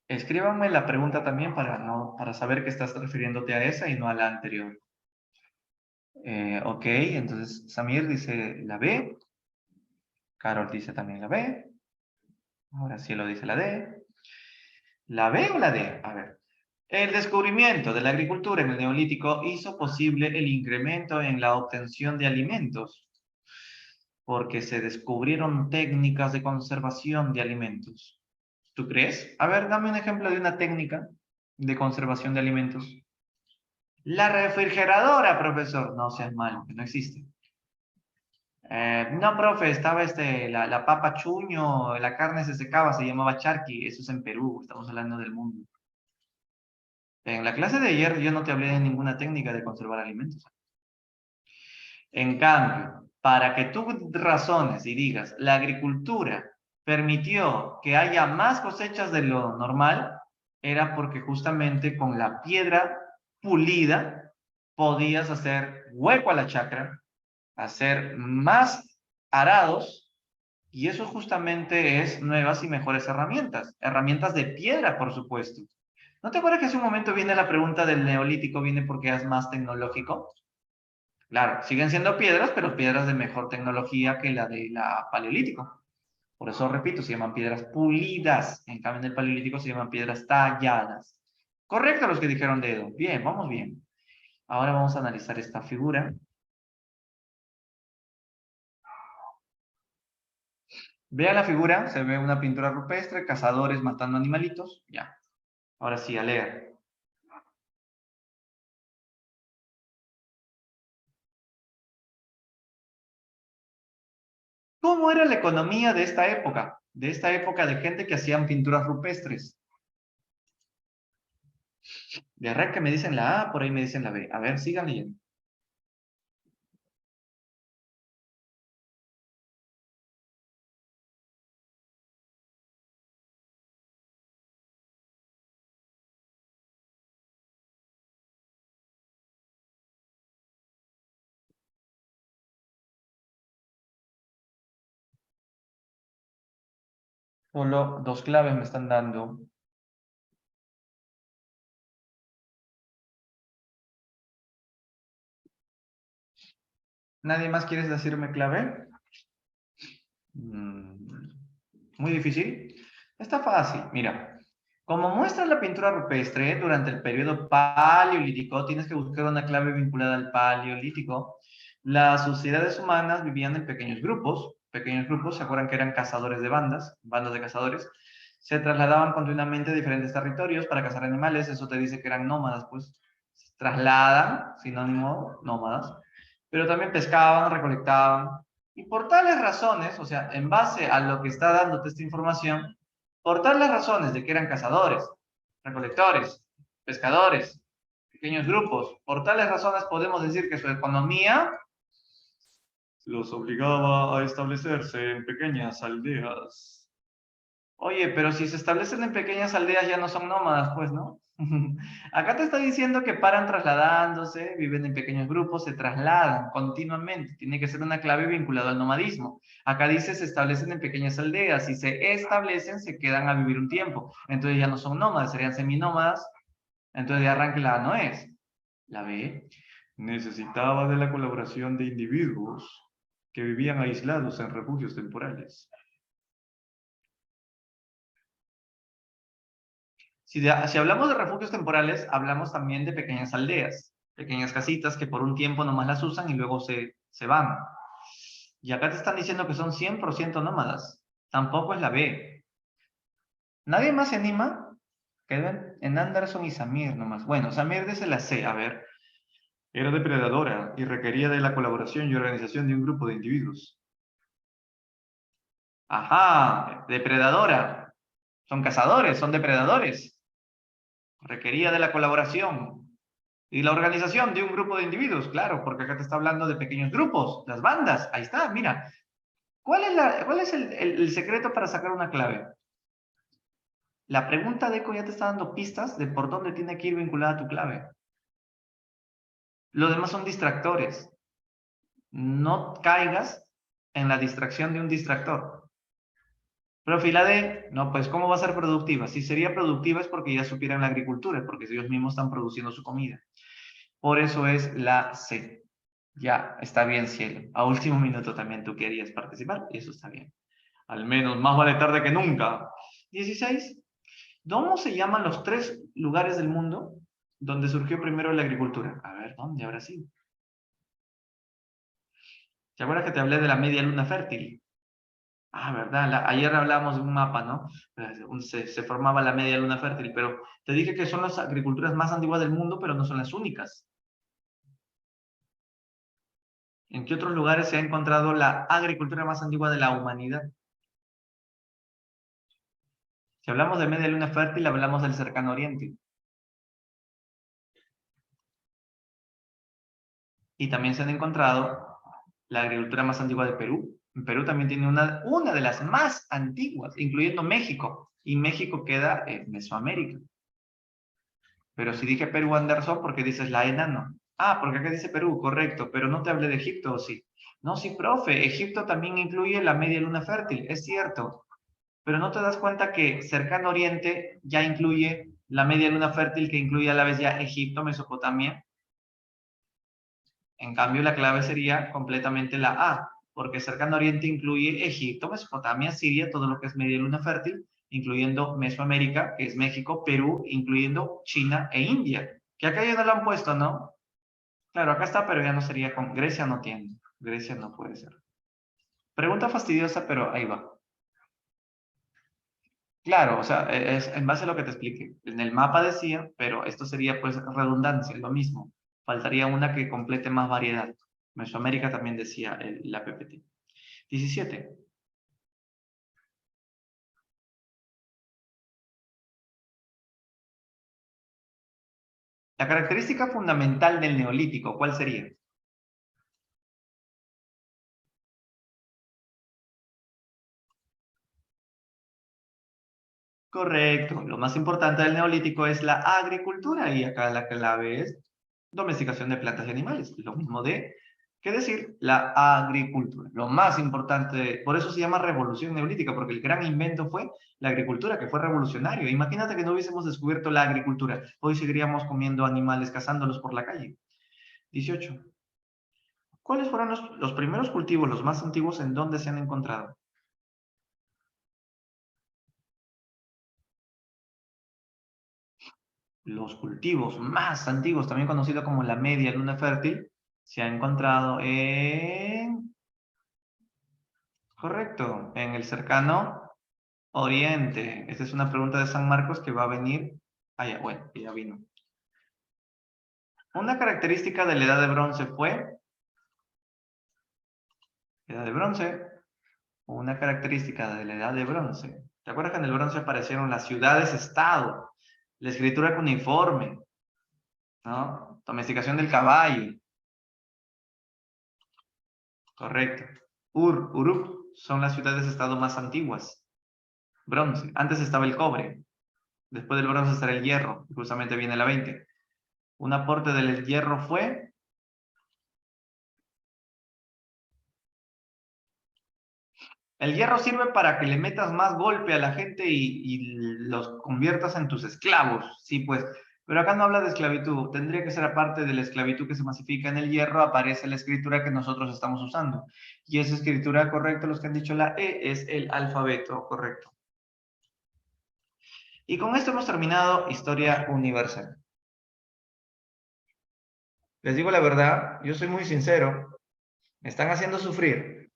Escríbanme la pregunta también para saber que estás refiriéndote a esa y no a la anterior. Ok, entonces Samir dice la B, Carol dice también la B, ahora Cielo dice la D. ¿La B o la D? A ver. El descubrimiento de la agricultura en el Neolítico hizo posible el incremento en la obtención de alimentos, porque se descubrieron técnicas de conservación de alimentos. ¿Tú crees? A ver, dame un ejemplo de una técnica. de conservación de alimentos? La refrigeradora, profesor. No seas malo, que no existe. No, profe, estaba la papa chuño, la carne se secaba, se llamaba charqui. Eso es en Perú, estamos hablando del mundo. En la clase de ayer yo no te hablé de ninguna técnica de conservar alimentos. En cambio, para que tú razones y digas, la agricultura permitió que haya más cosechas de lo normal, era porque justamente con la piedra pulida podías hacer hueco a la chacra, hacer más arados, y eso justamente es nuevas y mejores herramientas. Herramientas de piedra, por supuesto. ¿No te acuerdas que hace un momento viene la pregunta del neolítico, viene porque es más tecnológico? Claro, siguen siendo piedras, pero piedras de mejor tecnología que la de la paleolítico. Por eso, repito, se llaman piedras pulidas. En cambio, en el paleolítico se llaman piedras talladas. Correcto los que dijeron dedo. Bien, vamos bien. Ahora vamos a analizar esta figura. Vea la figura, se ve una pintura rupestre, cazadores matando animalitos. Ya. Ahora sí, a leer. ¿Cómo era la economía de esta época? De esta época de gente que hacían pinturas rupestres. De arranque me dicen la A, por ahí me dicen la B. A ver, sigan leyendo. Solo dos claves me están dando. ¿Nadie más quiere decirme clave? Muy difícil. Está fácil. Mira, como muestra la pintura rupestre durante el periodo paleolítico, tienes que buscar una clave vinculada al paleolítico. Las sociedades humanas vivían en pequeños grupos. Pequeños grupos, ¿se acuerdan que eran cazadores de bandas de cazadores? Se trasladaban continuamente a diferentes territorios para cazar animales. Eso te dice que eran nómadas, pues. Se trasladan, sinónimo, nómadas. Pero también pescaban, recolectaban. Y por tales razones, o sea, en base a lo que está dándote esta información, por tales razones de que eran cazadores, recolectores, pescadores, pequeños grupos, por tales razones podemos decir que su economía los obligaba a establecerse en pequeñas aldeas. Oye, pero si se establecen en pequeñas aldeas ya no son nómadas, pues, ¿no? Acá te está diciendo que paran trasladándose, viven en pequeños grupos, se trasladan continuamente. Tiene que ser una clave vinculada al nomadismo. Acá dice se establecen en pequeñas aldeas. Si se establecen, se quedan a vivir un tiempo. Entonces ya no son nómadas, serían seminómadas. Entonces de arranque la A no es. La B necesitaba de la colaboración de individuos que vivían aislados en refugios temporales. Si hablamos de refugios temporales, hablamos también de pequeñas aldeas, pequeñas casitas que por un tiempo nomás las usan y luego se van. Y acá te están diciendo que son 100% nómadas. Tampoco es la B. ¿Nadie más se anima? Quedan en Anderson y Samir nomás. Bueno, Samir dice la C, a ver. Era depredadora y requería de la colaboración y organización de un grupo de individuos. Ajá, depredadora. Son cazadores, son depredadores. Requería de la colaboración y la organización de un grupo de individuos, claro, porque acá te está hablando de pequeños grupos, las bandas, ahí está, mira. ¿Cuál es el secreto para sacar una clave? La pregunta de eco ya te está dando pistas de por dónde tiene que ir vinculada tu clave. Lo demás son distractores. No caigas en la distracción de un distractor. Pero fila D, no, pues ¿cómo va a ser productiva? Si sería productiva es porque ya supieran la agricultura, porque ellos mismos están produciendo su comida. Por eso es la C. Ya, está bien, cielo. A último minuto también tú querías participar y eso está bien. Al menos, más vale tarde que nunca. 16. ¿Cómo se llaman los tres lugares del mundo donde surgió primero la agricultura? A ver, ¿dónde habrá sido? ¿Te acuerdas que te hablé de la media luna fértil? Ah, ¿verdad? Ayer hablamos de un mapa, ¿no? Se formaba la media luna fértil, pero te dije que son las agriculturas más antiguas del mundo, pero no son las únicas. ¿En qué otros lugares se ha encontrado la agricultura más antigua de la humanidad? Si hablamos de media luna fértil, hablamos del cercano oriente. Y también se han encontrado la agricultura más antigua de Perú. En Perú también tiene una de las más antiguas, incluyendo México. Y México queda en Mesoamérica. Pero si dije Perú, Anderson, ¿por qué dices la enano? Ah, porque acá dice Perú, correcto, pero no te hablé de Egipto, ¿o sí? No, sí, profe, Egipto también incluye la media luna fértil, es cierto. Pero no te das cuenta que cercano oriente ya incluye la media luna fértil que incluye a la vez ya Egipto, Mesopotamia. En cambio, la clave sería completamente la A, porque cercano oriente incluye Egipto, Mesopotamia, Siria, todo lo que es media luna fértil, incluyendo Mesoamérica, que es México, Perú, incluyendo China e India. Que acá ya no lo han puesto, ¿no? Claro, acá está, pero ya no sería con Grecia, no tiene. Grecia no puede ser. Pregunta fastidiosa, pero ahí va. Claro, o sea, es en base a lo que te expliqué. En el mapa decía, pero esto sería pues redundancia, lo mismo. Faltaría una que complete más variedad. Mesoamérica también decía la PPT. 17. La característica fundamental del neolítico, ¿cuál sería? Correcto. Lo más importante del neolítico es la agricultura y acá la clave es domesticación de plantas y animales. Lo mismo de que decir la agricultura. Lo más importante, por eso se llama revolución neolítica, porque el gran invento fue la agricultura, que fue revolucionario. Imagínate que no hubiésemos descubierto la agricultura. Hoy seguiríamos comiendo animales, cazándolos por la calle. 18. ¿Cuáles fueron los primeros cultivos, los más antiguos, en dónde se han encontrado? Los cultivos más antiguos, también conocido como la media luna fértil, se ha encontrado en, correcto, en el cercano Oriente. Esta es una pregunta de San Marcos que va a venir, ya, bueno, ya vino. Una característica de la Edad de Bronce fue, Edad de Bronce, una característica de la Edad de Bronce. ¿Te acuerdas que en el bronce aparecieron las ciudades-estado, la escritura cuneiforme, ¿no? Domesticación del caballo, correcto. Uruk son las ciudades-estado más antiguas. Bronce. Antes estaba el cobre. Después del bronce estará el hierro. Justamente viene la 20. Un aporte del hierro fue... El hierro sirve para que le metas más golpe a la gente y los conviertas en tus esclavos. Sí, pues. Pero acá no habla de esclavitud. Tendría que ser aparte de la esclavitud que se masifica en el hierro, aparece la escritura que nosotros estamos usando. Y esa escritura correcta, los que han dicho la E, es el alfabeto correcto. Y con esto hemos terminado Historia Universal. Les digo la verdad, yo soy muy sincero, me están haciendo sufrir,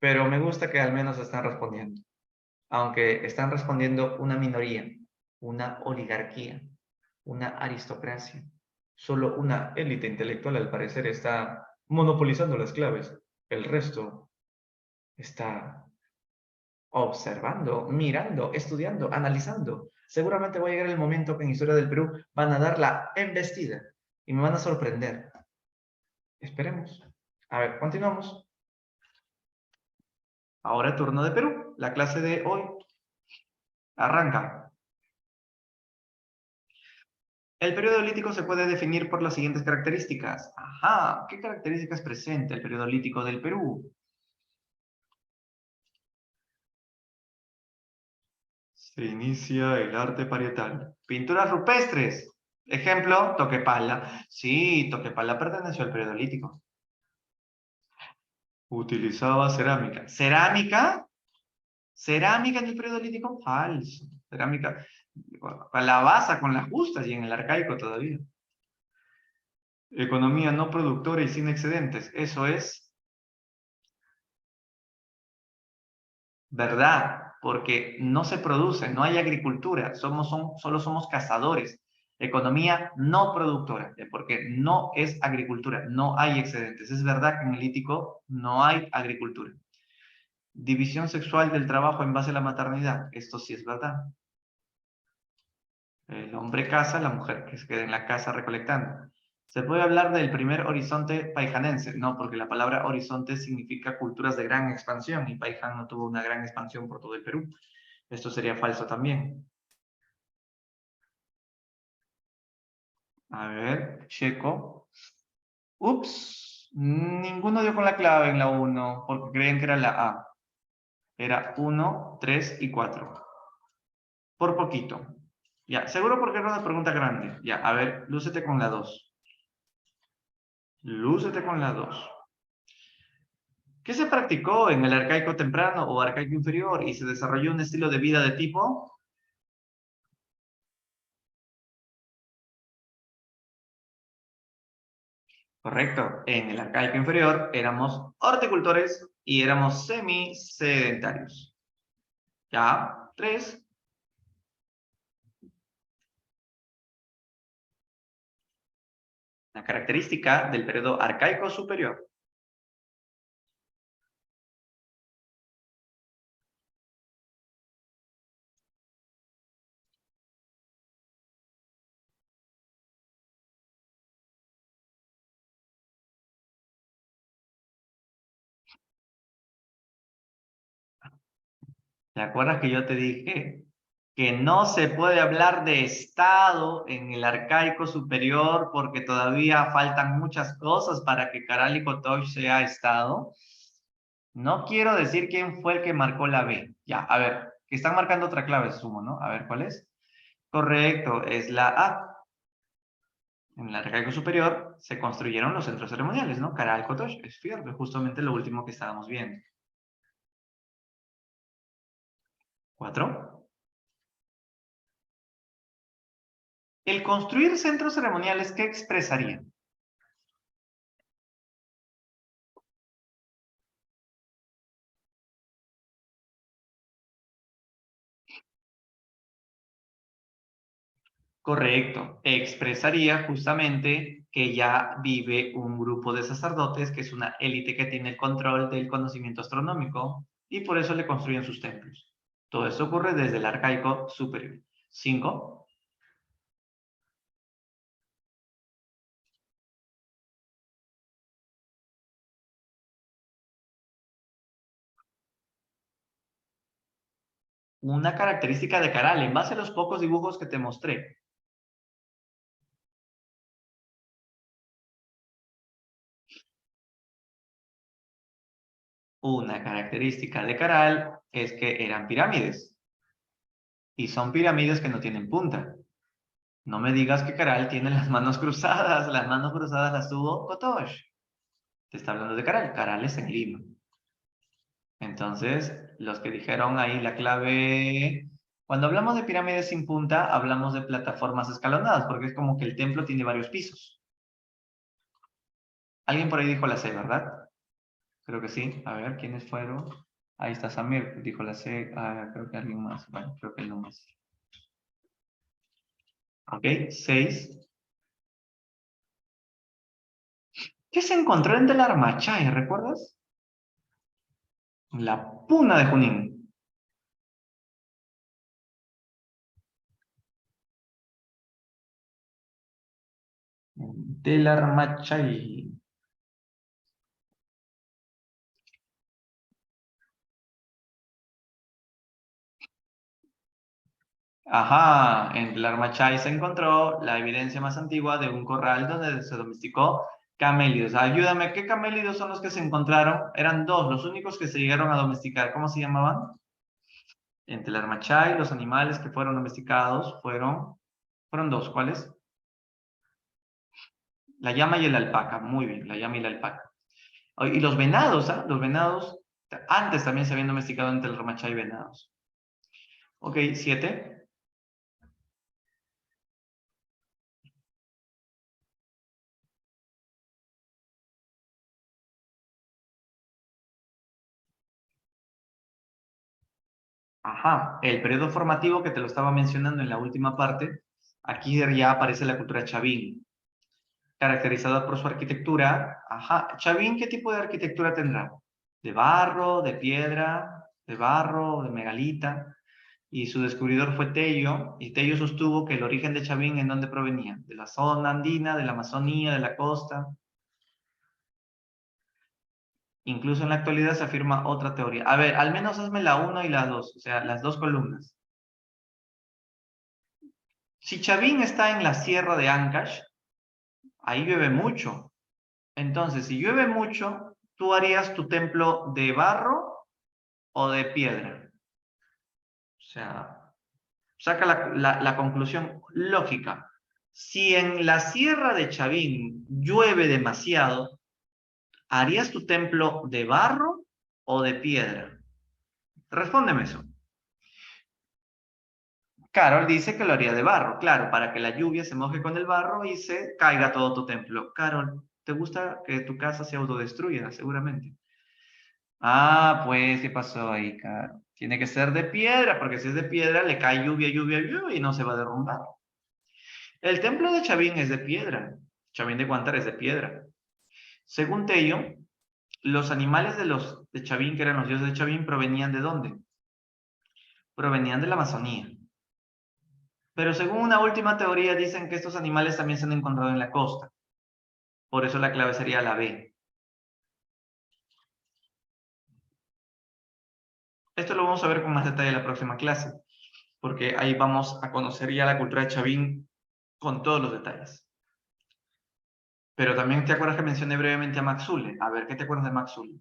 pero me gusta que al menos están respondiendo, aunque están respondiendo una minoría, una oligarquía, una aristocracia. Solo una élite intelectual al parecer está monopolizando las claves. El resto está observando, mirando, estudiando, analizando. Seguramente va a llegar el momento que en Historia del Perú van a dar la embestida y me van a sorprender. Esperemos. A ver, continuamos. Ahora turno de Perú. La clase de hoy arranca. El periodo lítico se puede definir por las siguientes características. Ajá, ¿qué características presenta el periodo lítico del Perú? Se inicia el arte parietal. Pinturas rupestres. Ejemplo, Toquepala. Sí, Toquepala perteneció al periodo lítico. Utilizaba cerámica. ¿Cerámica? ¿Cerámica en el periodo lítico? Falso. Cerámica, calabaza con las justas y en el arcaico todavía. Economía no productora y sin excedentes. Eso es ¿Verdad? Porque no se produce, no hay agricultura, solo somos cazadores. Economía no productora, porque no es agricultura, no hay excedentes. Es verdad que en el lítico no hay agricultura. División sexual del trabajo en base a la maternidad, esto sí es verdad. El hombre caza, la mujer que se queda en la casa recolectando. ¿Se puede hablar del primer horizonte paijanense? No, porque la palabra horizonte significa culturas de gran expansión y Paiján no tuvo una gran expansión por todo el Perú. Esto sería falso también. A ver, checo. Ups, ninguno dio con la clave en la 1 porque creían que era la A. Era 1, 3 y 4. Por poquito. Ya, seguro porque era una pregunta grande. Ya, a ver, lúcete con la 2. Lúcete con la 2. ¿Qué se practicó en el arcaico temprano o arcaico inferior y se desarrolló un estilo de vida de tipo? Correcto, en el arcaico inferior éramos horticultores y éramos semisedentarios. Ya, 3. La característica del periodo arcaico superior. ¿Te acuerdas que yo te dije que no se puede hablar de Estado en el arcaico superior porque todavía faltan muchas cosas para que Caral y Kotosh sea Estado? No quiero decir quién fue el que marcó la B. Ya, a ver, que están marcando otra clave, sumo, ¿no? A ver, ¿cuál es? Correcto, es la A. En el arcaico superior se construyeron los centros ceremoniales, ¿no? Caral, Kotosh, es cierto, justamente lo último que estábamos viendo. 4. El construir centros ceremoniales, ¿qué expresaría? Correcto. Expresaría justamente que ya vive un grupo de sacerdotes, que es una élite que tiene el control del conocimiento astronómico, y por eso le construyen sus templos. Todo esto ocurre desde el arcaico superior. 5. Una característica de Caral, en base a los pocos dibujos que te mostré. Una característica de Caral es que eran pirámides. Y son pirámides que no tienen punta. No me digas que Caral tiene las manos cruzadas. Las manos cruzadas las tuvo Kotosh. Te está hablando de Caral. Caral es en Lima. Entonces, los que dijeron ahí la clave... Cuando hablamos de pirámides sin punta, hablamos de plataformas escalonadas, porque es como que el templo tiene varios pisos. Alguien por ahí dijo la C, ¿verdad? Creo que sí. A ver, ¿quiénes fueron? Ahí está Samir, dijo la C. Ah, creo que alguien más. Bueno, creo que él no más. Ok, 6. ¿Qué se encontró en Del Armachay, recuerdas? La puna de Junín. Del Armachay. Ajá, en Del Armachay se encontró la evidencia más antigua de un corral donde se domesticó camélidos. Ayúdame, ¿qué camélidos son los que se encontraron? Eran dos, los únicos que se llegaron a domesticar. ¿Cómo se llamaban? En Del Armachay, los animales que fueron domesticados fueron dos. ¿Cuáles? La llama y el alpaca. Muy bien, la llama y la alpaca. Y los venados, ¿ah? Los venados, antes también se habían domesticado entre el Ramachá y venados. Ok, 7. Ajá, el periodo formativo que te lo estaba mencionando en la última parte, aquí ya aparece la cultura chavín, caracterizada por su arquitectura. Ajá, Chavín, ¿qué tipo de arquitectura tendrá? ¿De barro, de piedra, de barro, de megalita? Y su descubridor fue Tello, y Tello sostuvo que el origen de Chavín, ¿en dónde provenía? De la zona andina, de la Amazonía, de la costa. Incluso en la actualidad se afirma otra teoría. A ver, al menos hazme la 1 y la 2, o sea, las dos columnas. Si Chavín está en la sierra de Ancash, ahí llueve mucho. Entonces, si llueve mucho, tú harías tu templo de barro o de piedra. O sea, saca la conclusión lógica. Si en la sierra de Chavín llueve demasiado, ¿harías tu templo de barro o de piedra? Respóndeme eso. Carol dice que lo haría de barro, claro, para que la lluvia se moje con el barro y se caiga todo tu templo. Carol, ¿te gusta que tu casa se autodestruya? Seguramente. Ah, pues, ¿qué pasó ahí, Carol? Tiene que ser de piedra, porque si es de piedra le cae lluvia, lluvia, lluvia y no se va a derrumbar. El templo de Chavín es de piedra. Chavín de Guantar es de piedra. Según Tello, los animales de Chavín, que eran los dioses de Chavín, provenían ¿de dónde? Provenían de la Amazonía. Pero según una última teoría, dicen que estos animales también se han encontrado en la costa. Por eso la clave sería la B. Esto lo vamos a ver con más detalle en la próxima clase, porque ahí vamos a conocer ya la cultura de Chavín con todos los detalles. Pero también te acuerdas que mencioné brevemente a Max Zule. A ver, ¿qué te acuerdas de Max Zule?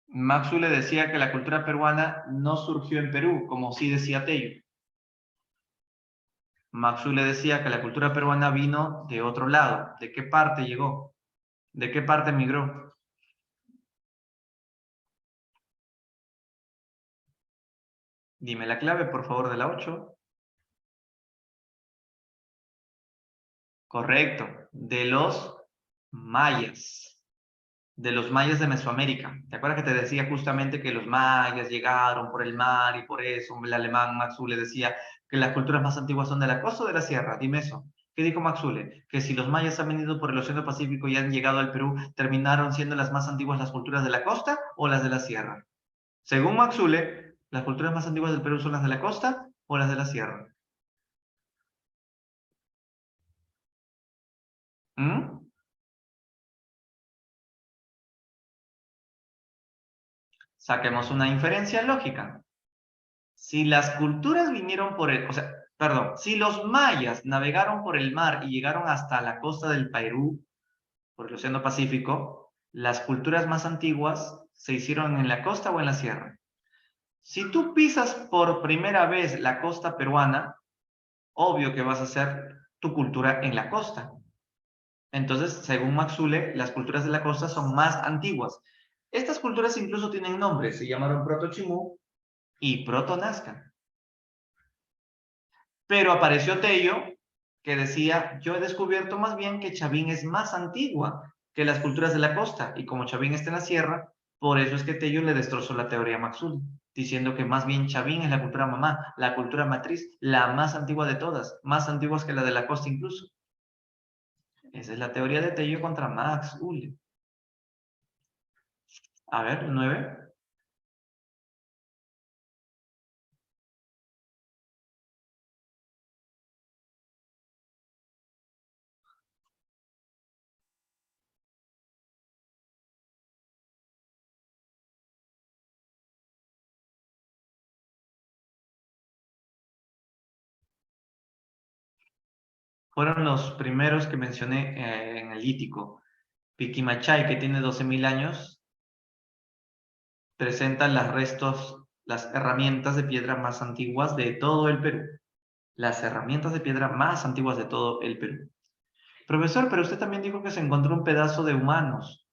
Max Zule decía que la cultura peruana no surgió en Perú, como sí decía Tello. Max Zule decía que la cultura peruana vino de otro lado. ¿De qué parte llegó? ¿De qué parte migró? Dime la clave, por favor, de la 8. Correcto, de los mayas. De los mayas de Mesoamérica. ¿Te acuerdas que te decía justamente que los mayas llegaron por el mar y por eso el alemán Maxule decía que las culturas más antiguas son de la costa o de la sierra? Dime eso. ¿Qué dijo Maxule? Que si los mayas han venido por el Océano Pacífico y han llegado al Perú, ¿terminaron siendo las más antiguas las culturas de la costa o las de la sierra? Según Maxule, ¿las culturas más antiguas del Perú son las de la costa o las de la sierra? ¿Mm? Saquemos una inferencia lógica. Si las culturas vinieron por el, o sea, perdón, si los mayas navegaron por el mar y llegaron hasta la costa del Perú, por el Océano Pacífico, las culturas más antiguas se hicieron en la costa o en la sierra. Si tú pisas por primera vez la costa peruana, obvio que vas a hacer tu cultura en la costa. Entonces, según Maxule, las culturas de la costa son más antiguas. Estas culturas incluso tienen nombres, se llamaron Proto-Chimú y Proto-Nazca. Pero apareció Tello que decía, yo he descubierto más bien que Chavín es más antigua que las culturas de la costa, y como Chavín está en la sierra, por eso es que Tello le destrozó la teoría a Maxul, diciendo que más bien Chavín es la cultura mamá, la cultura matriz, la más antigua de todas, más antiguas que la de la costa incluso. Esa es la teoría de Tello contra Maxul. A ver, 9. Fueron los primeros que mencioné en el lítico. Piquimachay, que tiene 12.000 años, presentan las herramientas de piedra más antiguas de todo el Perú. Las herramientas de piedra más antiguas de todo el Perú. Profesor, pero usted también dijo que se encontró un pedazo de humanos.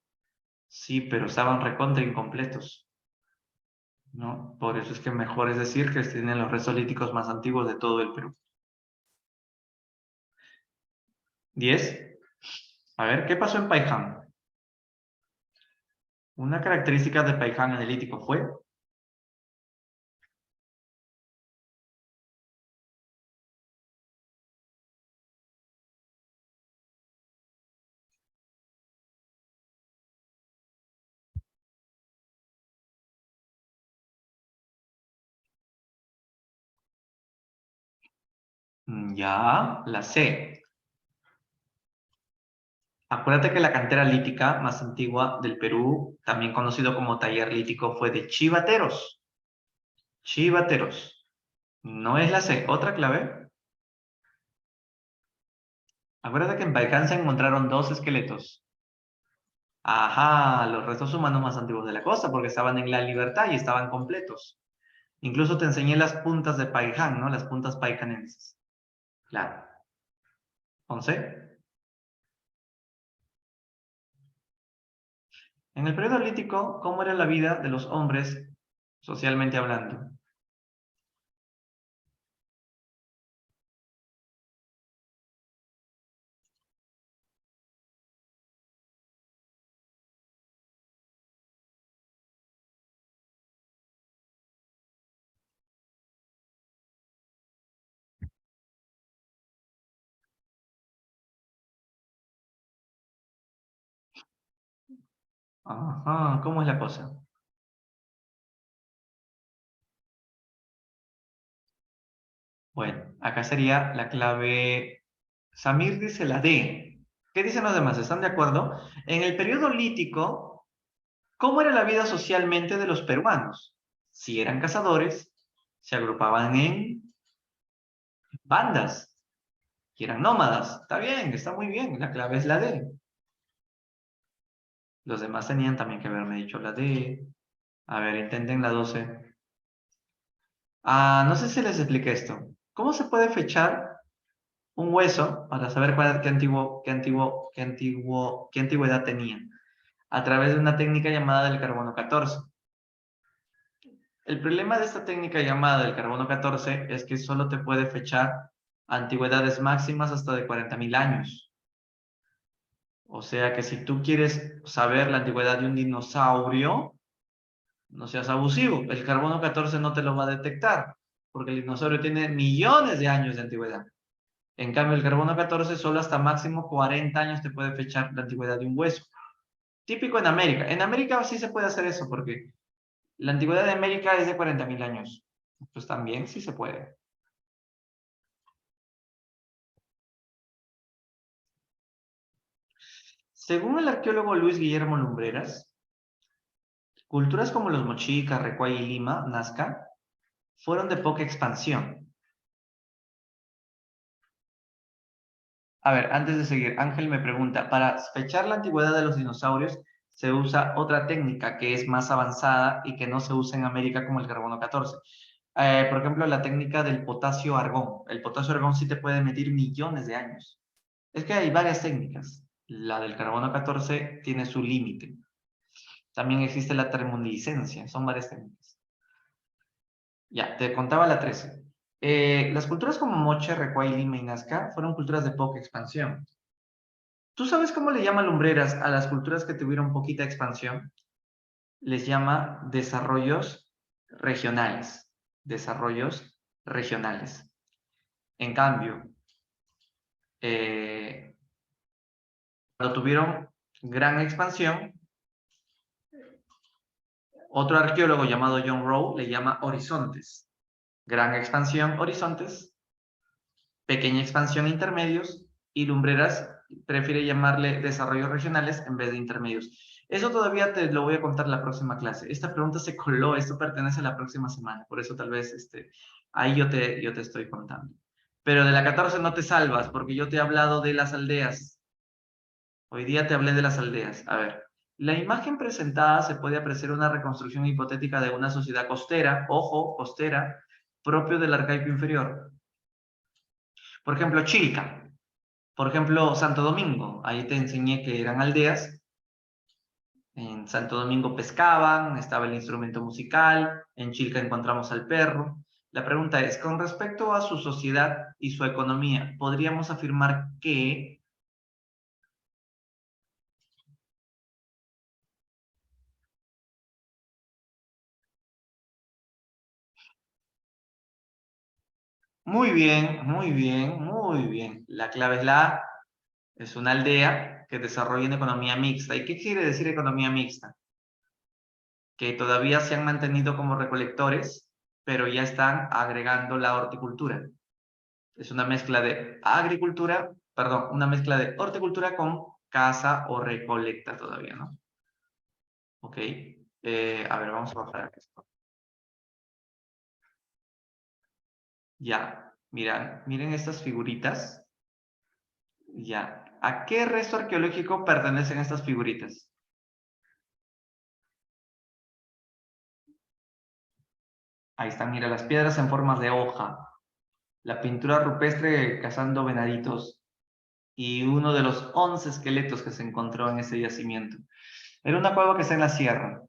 Sí, pero estaban recontra incompletos, ¿no? Por eso es que mejor es decir que tienen los restos líticos más antiguos de todo el Perú. 10. A ver, ¿qué pasó en Paiján? Una característica de Paihán analítico fue... Ya, la C. Acuérdate que la cantera lítica más antigua del Perú, también conocido como taller lítico, fue de Chivateros. Chivateros. No es la C. ¿Otra clave? Acuérdate que en Baikán se encontraron dos esqueletos. Ajá, los restos humanos más antiguos de la costa, porque estaban en la libertad y estaban completos. Incluso te enseñé las puntas de Paiján, ¿no? Las puntas paicanenses. Claro. 11. En el periodo lítico, ¿cómo era la vida de los hombres socialmente hablando? Ajá, ¿cómo es la cosa? Bueno, acá sería la clave. Samir dice la D. ¿Qué dicen los demás? ¿Están de acuerdo? En el periodo lítico, ¿cómo era la vida socialmente de los peruanos? Si eran cazadores, se agrupaban en bandas y eran nómadas. Está bien, está muy bien. La clave es la D. Los demás tenían también que haberme dicho la D. A ver, intenten la 12. Ah, no sé si les expliqué esto. ¿Cómo se puede fechar un hueso para saber qué antigüedad tenía? A través de una técnica llamada del carbono 14. El problema de esta técnica llamada del carbono 14 es que solo te puede fechar antigüedades máximas hasta de 40.000 años. O sea que si tú quieres saber la antigüedad de un dinosaurio, no seas abusivo. El carbono 14 no te lo va a detectar, porque el dinosaurio tiene millones de años de antigüedad. En cambio, el carbono 14 solo hasta máximo 40 años te puede fechar la antigüedad de un hueso. Típico en América. En América sí se puede hacer eso, porque la antigüedad de América es de 40.000 años. Pues también sí se puede. Según el arqueólogo Luis Guillermo Lumbreras, culturas como los Mochicas, Recuay y Lima, Nazca, fueron de poca expansión. A ver, antes de seguir, Ángel me pregunta, para fechar la antigüedad de los dinosaurios se usa otra técnica que es más avanzada y que no se usa en América como el carbono 14. Por ejemplo, la técnica del potasio-argón. El potasio-argón sí te puede medir millones de años. Es que hay varias técnicas. La del carbono 14 tiene su límite. También existe la termoluminiscencia. Son varias técnicas. Ya, te contaba la 13. Las culturas como Moche, Recuay, Lima y Nazca fueron culturas de poca expansión. ¿Tú sabes cómo le llaman Lumbreras a las culturas que tuvieron poquita expansión? Les llama desarrollos regionales. Desarrollos regionales. En cambio, eh, cuando tuvieron gran expansión, otro arqueólogo llamado John Rowe le llama horizontes. Gran expansión, horizontes. Pequeña expansión, intermedios. Y Lumbreras prefiere llamarle desarrollos regionales en vez de intermedios. Eso todavía te lo voy a contar la próxima clase. Esta pregunta se coló, esto pertenece a la próxima semana. Por eso tal vez ahí yo te estoy contando. Pero de la 14 no te salvas, porque yo te he hablado de las aldeas. Hoy día te hablé de las aldeas. A ver, la imagen presentada se puede apreciar una reconstrucción hipotética de una sociedad costera, ojo, costera, propio del arcaico inferior. Por ejemplo, Chilca. Por ejemplo, Santo Domingo. Ahí te enseñé que eran aldeas. En Santo Domingo pescaban, estaba el instrumento musical, en Chilca encontramos al perro. La pregunta es, con respecto a su sociedad y su economía, ¿podríamos afirmar que Muy bien, muy bien, muy bien. La clave es la A. Es una aldea que desarrolla una economía mixta. ¿Y qué quiere decir economía mixta? Que todavía se han mantenido como recolectores, pero ya están agregando la horticultura. Es una mezcla de agricultura, perdón, una mezcla de horticultura con caza o recolecta todavía, ¿no? Ok. A ver, vamos a bajar esto. Ya, miren estas figuritas. Ya. ¿A qué resto arqueológico pertenecen estas figuritas? Ahí están, mira, las piedras en formas de hoja, la pintura rupestre cazando venaditos y uno de los 11 esqueletos que se encontró en ese yacimiento. Era una cueva que está en la sierra.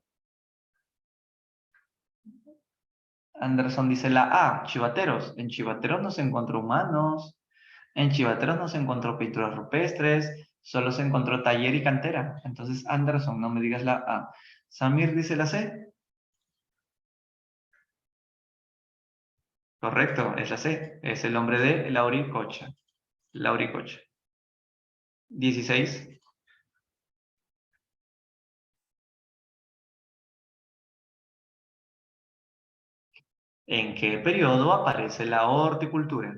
Anderson dice la A, chivateros. En chivateros no se encontró humanos, en chivateros no se encontró pinturas rupestres, solo se encontró taller y cantera. Entonces, Anderson, no me digas la A. Samir dice la C. Correcto, es la C. Es el nombre de Lauricocha. Lauricocha. 16. ¿En qué periodo aparece la horticultura?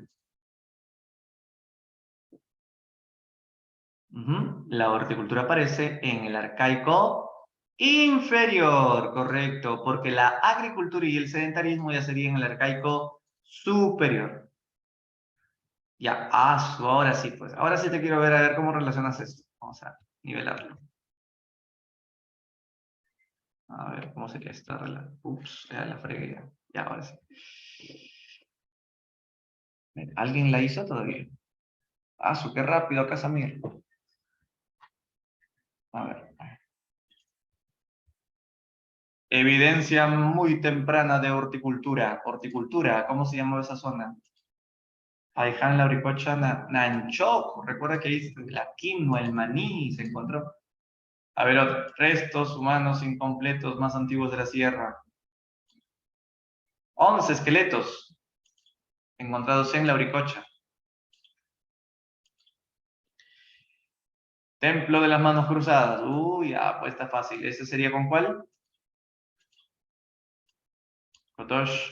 La horticultura aparece en el arcaico inferior, correcto, porque la agricultura y el sedentarismo ya serían el arcaico superior. Ya, ahora sí, pues. Ahora sí te quiero ver a ver cómo relacionas esto. Vamos a nivelarlo. A ver, ¿cómo sería esta relación? Ups, ya la fregué ya. Ya, ahora sí. ¿Alguien la hizo todavía? Qué rápido, Casamir. A ver. Evidencia muy temprana de horticultura. Horticultura, ¿cómo se llamó esa zona? Aiján, Lauricocha, Nanchoc. Recuerda que ahí la quinoa, el maní se encontró. A ver, restos humanos incompletos más antiguos de la sierra. 11 esqueletos encontrados en Lauricocha. Templo de las manos cruzadas. Uy, ya, pues está fácil. ¿Ese sería con cuál? Kotosh.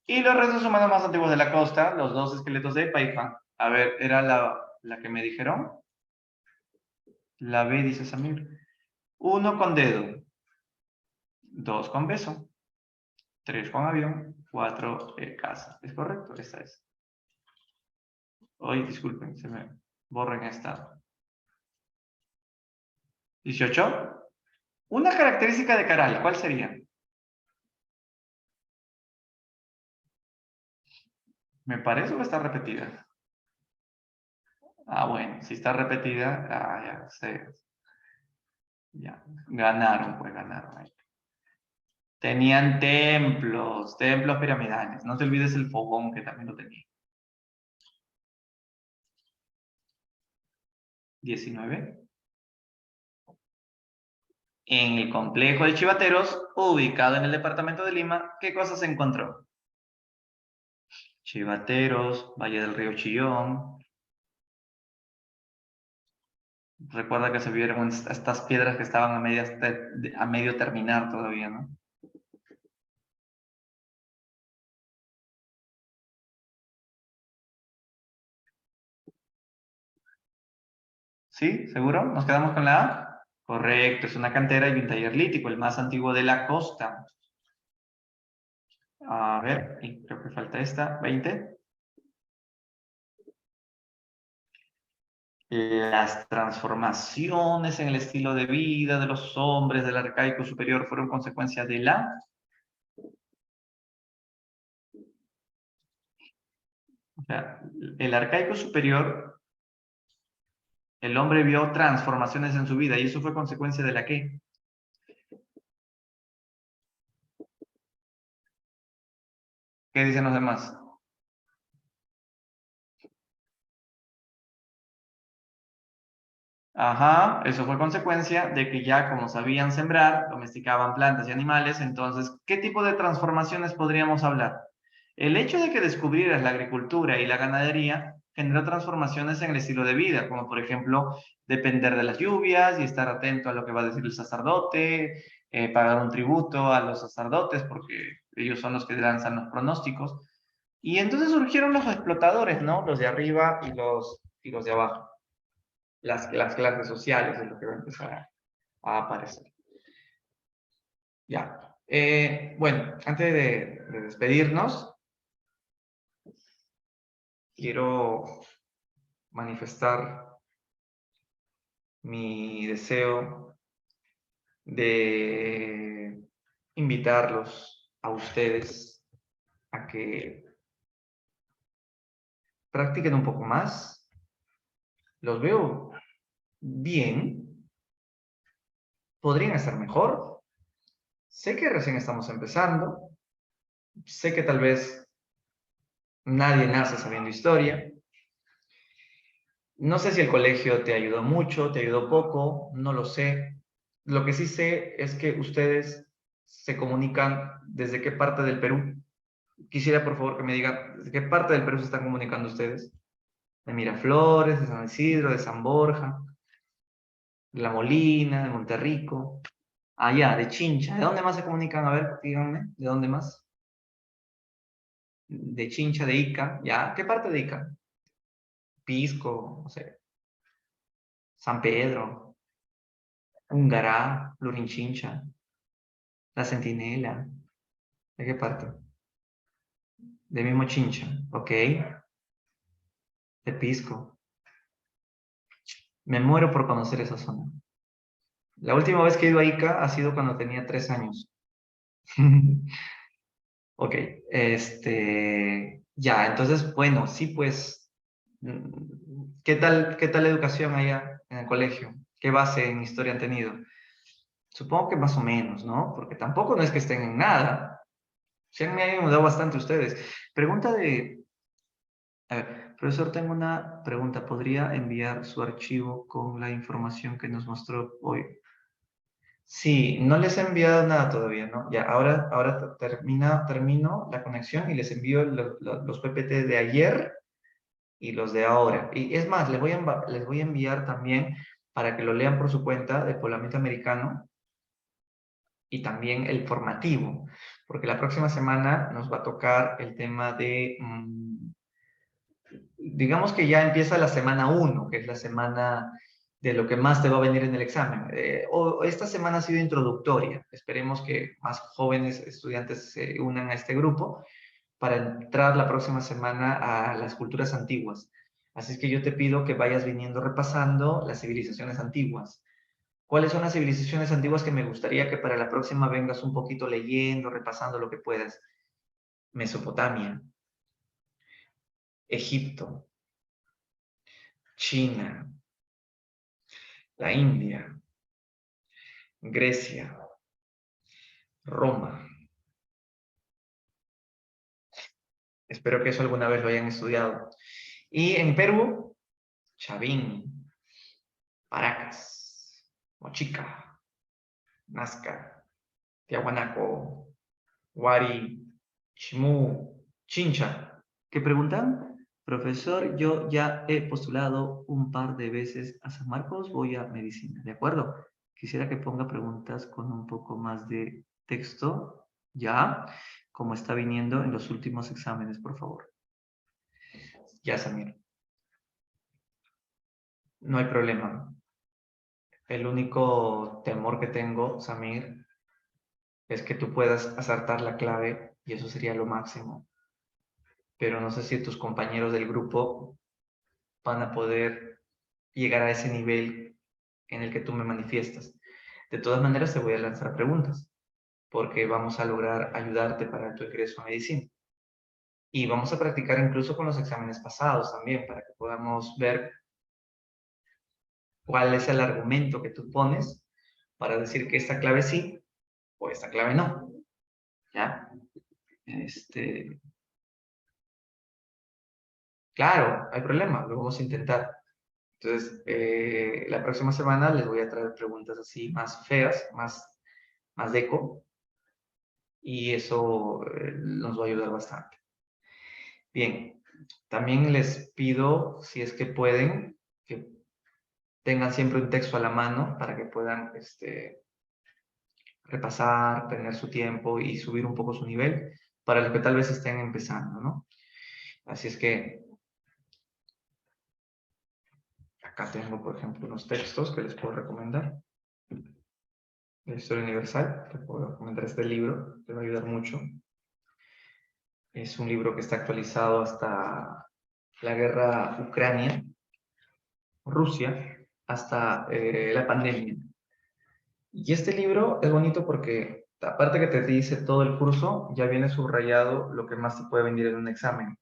Y los restos humanos más antiguos de la costa, los dos esqueletos de Paija. A ver, ¿era la que me dijeron? La B, dice Samir. 1 con dedo. 2 con beso. 3 con avión. 4 casa. ¿Es correcto? Esta es. Hoy, disculpen, se me borra en esta. 18. Una característica de Caral, ¿cuál sería? Me parece que está repetida. Bueno, si está repetida, ya sé. Ya, ganaron, pues ganaron ahí. Tenían templos piramidales. No te olvides el fogón que también lo tenía. 19. En el complejo de Chivateros, ubicado en el departamento de Lima, ¿qué cosa se encontró? Chivateros, Valle del Río Chillón. Recuerda que se vieron estas piedras que estaban a medio terminar todavía, ¿no? ¿Sí? ¿Seguro? ¿Nos quedamos con la A? Correcto, es una cantera y un taller lítico, el más antiguo de la costa. A ver, creo que falta esta, 20. Las transformaciones en el estilo de vida de los hombres del arcaico superior fueron consecuencia de o sea, el arcaico superior, el hombre vio transformaciones en su vida y eso fue consecuencia de la ¿qué? ¿Qué dicen los demás? Ajá, eso fue consecuencia de que ya como sabían sembrar, domesticaban plantas y animales, entonces, ¿qué tipo de transformaciones podríamos hablar? El hecho de que descubrieras la agricultura y la ganadería generó transformaciones en el estilo de vida, como por ejemplo depender de las lluvias y estar atento a lo que va a decir el sacerdote, pagar un tributo a los sacerdotes porque ellos son los que lanzan los pronósticos. Y entonces surgieron los explotadores, ¿no? Los de arriba y los de abajo. Las clases sociales es lo que va a empezar a aparecer. Ya. Bueno, antes de despedirnos, quiero manifestar mi deseo de invitarlos a ustedes a que practiquen un poco más. Los veo bien, podrían estar mejor. Sé que recién estamos empezando, sé que tal vez nadie nace sabiendo historia. No sé si el colegio te ayudó mucho, te ayudó poco, no lo sé. Lo que sí sé es que ustedes se comunican desde qué parte del Perú. Quisiera, por favor, que me digan desde qué parte del Perú se están comunicando ustedes. De Miraflores, de San Isidro, de San Borja, de La Molina, de Monterrico. Allá, de Chincha. ¿De dónde más se comunican? A ver, díganme, ¿de dónde más? De Chincha, de Ica. ¿Ya? ¿Qué parte de Ica? Pisco, no sé, San Pedro, Ungará, Lurin-Chincha, La Centinela. ¿De qué parte? De mismo Chincha, ok. De Pisco. Me muero por conocer esa zona. La última vez que he ido a Ica ha sido cuando tenía 3 años. Ok, ya, entonces, bueno, sí, pues, qué tal la educación allá en el colegio? ¿Qué base en historia han tenido? Supongo que más o menos, ¿no? Porque tampoco no es que estén en nada. Se han ayudado bastante ustedes. Pregunta de, a ver, profesor, tengo una pregunta. ¿Podría enviar su archivo con la información que nos mostró hoy? Sí, no les he enviado nada todavía, ¿no? Ya, ahora termino la conexión y les envío los PPT de ayer y los de ahora. Y es más, les voy a enviar también para que lo lean por su cuenta de Poblamiento Americano y también el formativo, porque la próxima semana nos va a tocar el tema de, digamos que ya empieza la semana 1, que es la semana de lo que más te va a venir en el examen. Esta semana ha sido introductoria. Esperemos que más jóvenes estudiantes se unan a este grupo para entrar la próxima semana a las culturas antiguas. Así es que yo te pido que vayas viniendo repasando las civilizaciones antiguas. ¿Cuáles son las civilizaciones antiguas que me gustaría que para la próxima vengas un poquito leyendo, repasando lo que puedas? Mesopotamia, Egipto, China, la India, Grecia, Roma. Espero que eso alguna vez lo hayan estudiado. Y en Perú, Chavín, Paracas, Mochica, Nazca, Tiahuanaco, Huari, Chimú, Chincha. ¿Qué preguntan? Profesor, yo ya he postulado un par de veces a San Marcos, voy a medicina, ¿de acuerdo? Quisiera que ponga preguntas con un poco más de texto, ya, como está viniendo en los últimos exámenes, por favor. Ya, Samir. No hay problema. El único temor que tengo, Samir, es que tú puedas acertar la clave y eso sería lo máximo. Pero no sé si tus compañeros del grupo van a poder llegar a ese nivel en el que tú me manifiestas. De todas maneras, te voy a lanzar preguntas, porque vamos a lograr ayudarte para tu ingreso a medicina. Y vamos a practicar incluso con los exámenes pasados también, para que podamos ver cuál es el argumento que tú pones para decir que esta clave sí o esta clave no. ¿Ya? Claro, hay problema, lo vamos a intentar. Entonces, la próxima semana les voy a traer preguntas así más feas, más deco, y eso nos va a ayudar bastante. Bien, también les pido, si es que pueden, que tengan siempre un texto a la mano para que puedan repasar, tener su tiempo y subir un poco su nivel para los que tal vez estén empezando, ¿no? Así es que acá tengo, por ejemplo, unos textos que les puedo recomendar. La Historia Universal, te puedo recomendar este libro, te va a ayudar mucho. Es un libro que está actualizado hasta la guerra Ucrania-Rusia, hasta la pandemia. Y este libro es bonito porque, aparte que te dice todo el curso, ya viene subrayado lo que más te puede venir en un examen.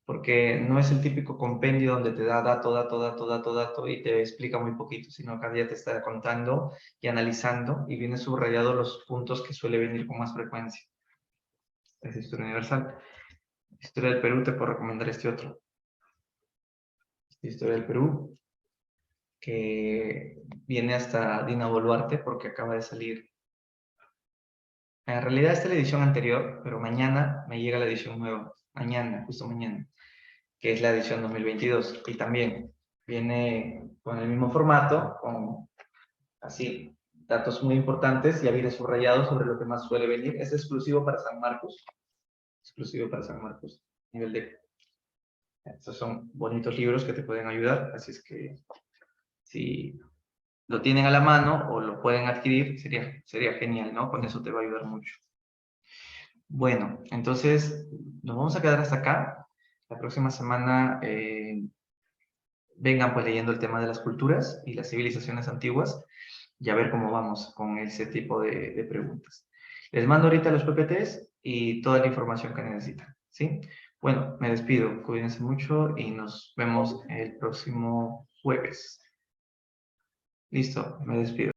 Porque no es el típico compendio donde te da dato, dato, dato, dato, dato y te explica muy poquito, sino cada día te está contando y analizando y viene subrayado los puntos que suele venir con más frecuencia. Es Historia Universal. Historia del Perú, te puedo recomendar este otro. Historia del Perú, que viene hasta Dina Boluarte porque acaba de salir. En realidad esta es la edición anterior, pero mañana me llega la edición nueva. Mañana, justo mañana, que es la edición 2022. Y también viene con el mismo formato, con así datos muy importantes, ya viene subrayado sobre lo que más suele venir. Es exclusivo para San Marcos. Exclusivo para San Marcos. Nivel D. Estos son bonitos libros que te pueden ayudar, así es que si lo tienen a la mano o lo pueden adquirir, sería genial, ¿no? Con eso te va a ayudar mucho. Bueno, entonces nos vamos a quedar hasta acá. La próxima semana vengan pues leyendo el tema de las culturas y las civilizaciones antiguas y a ver cómo vamos con ese tipo de preguntas. Les mando ahorita los PPTs y toda la información que necesitan, ¿sí? Bueno, me despido, cuídense mucho y nos vemos el próximo jueves. Listo, me despido.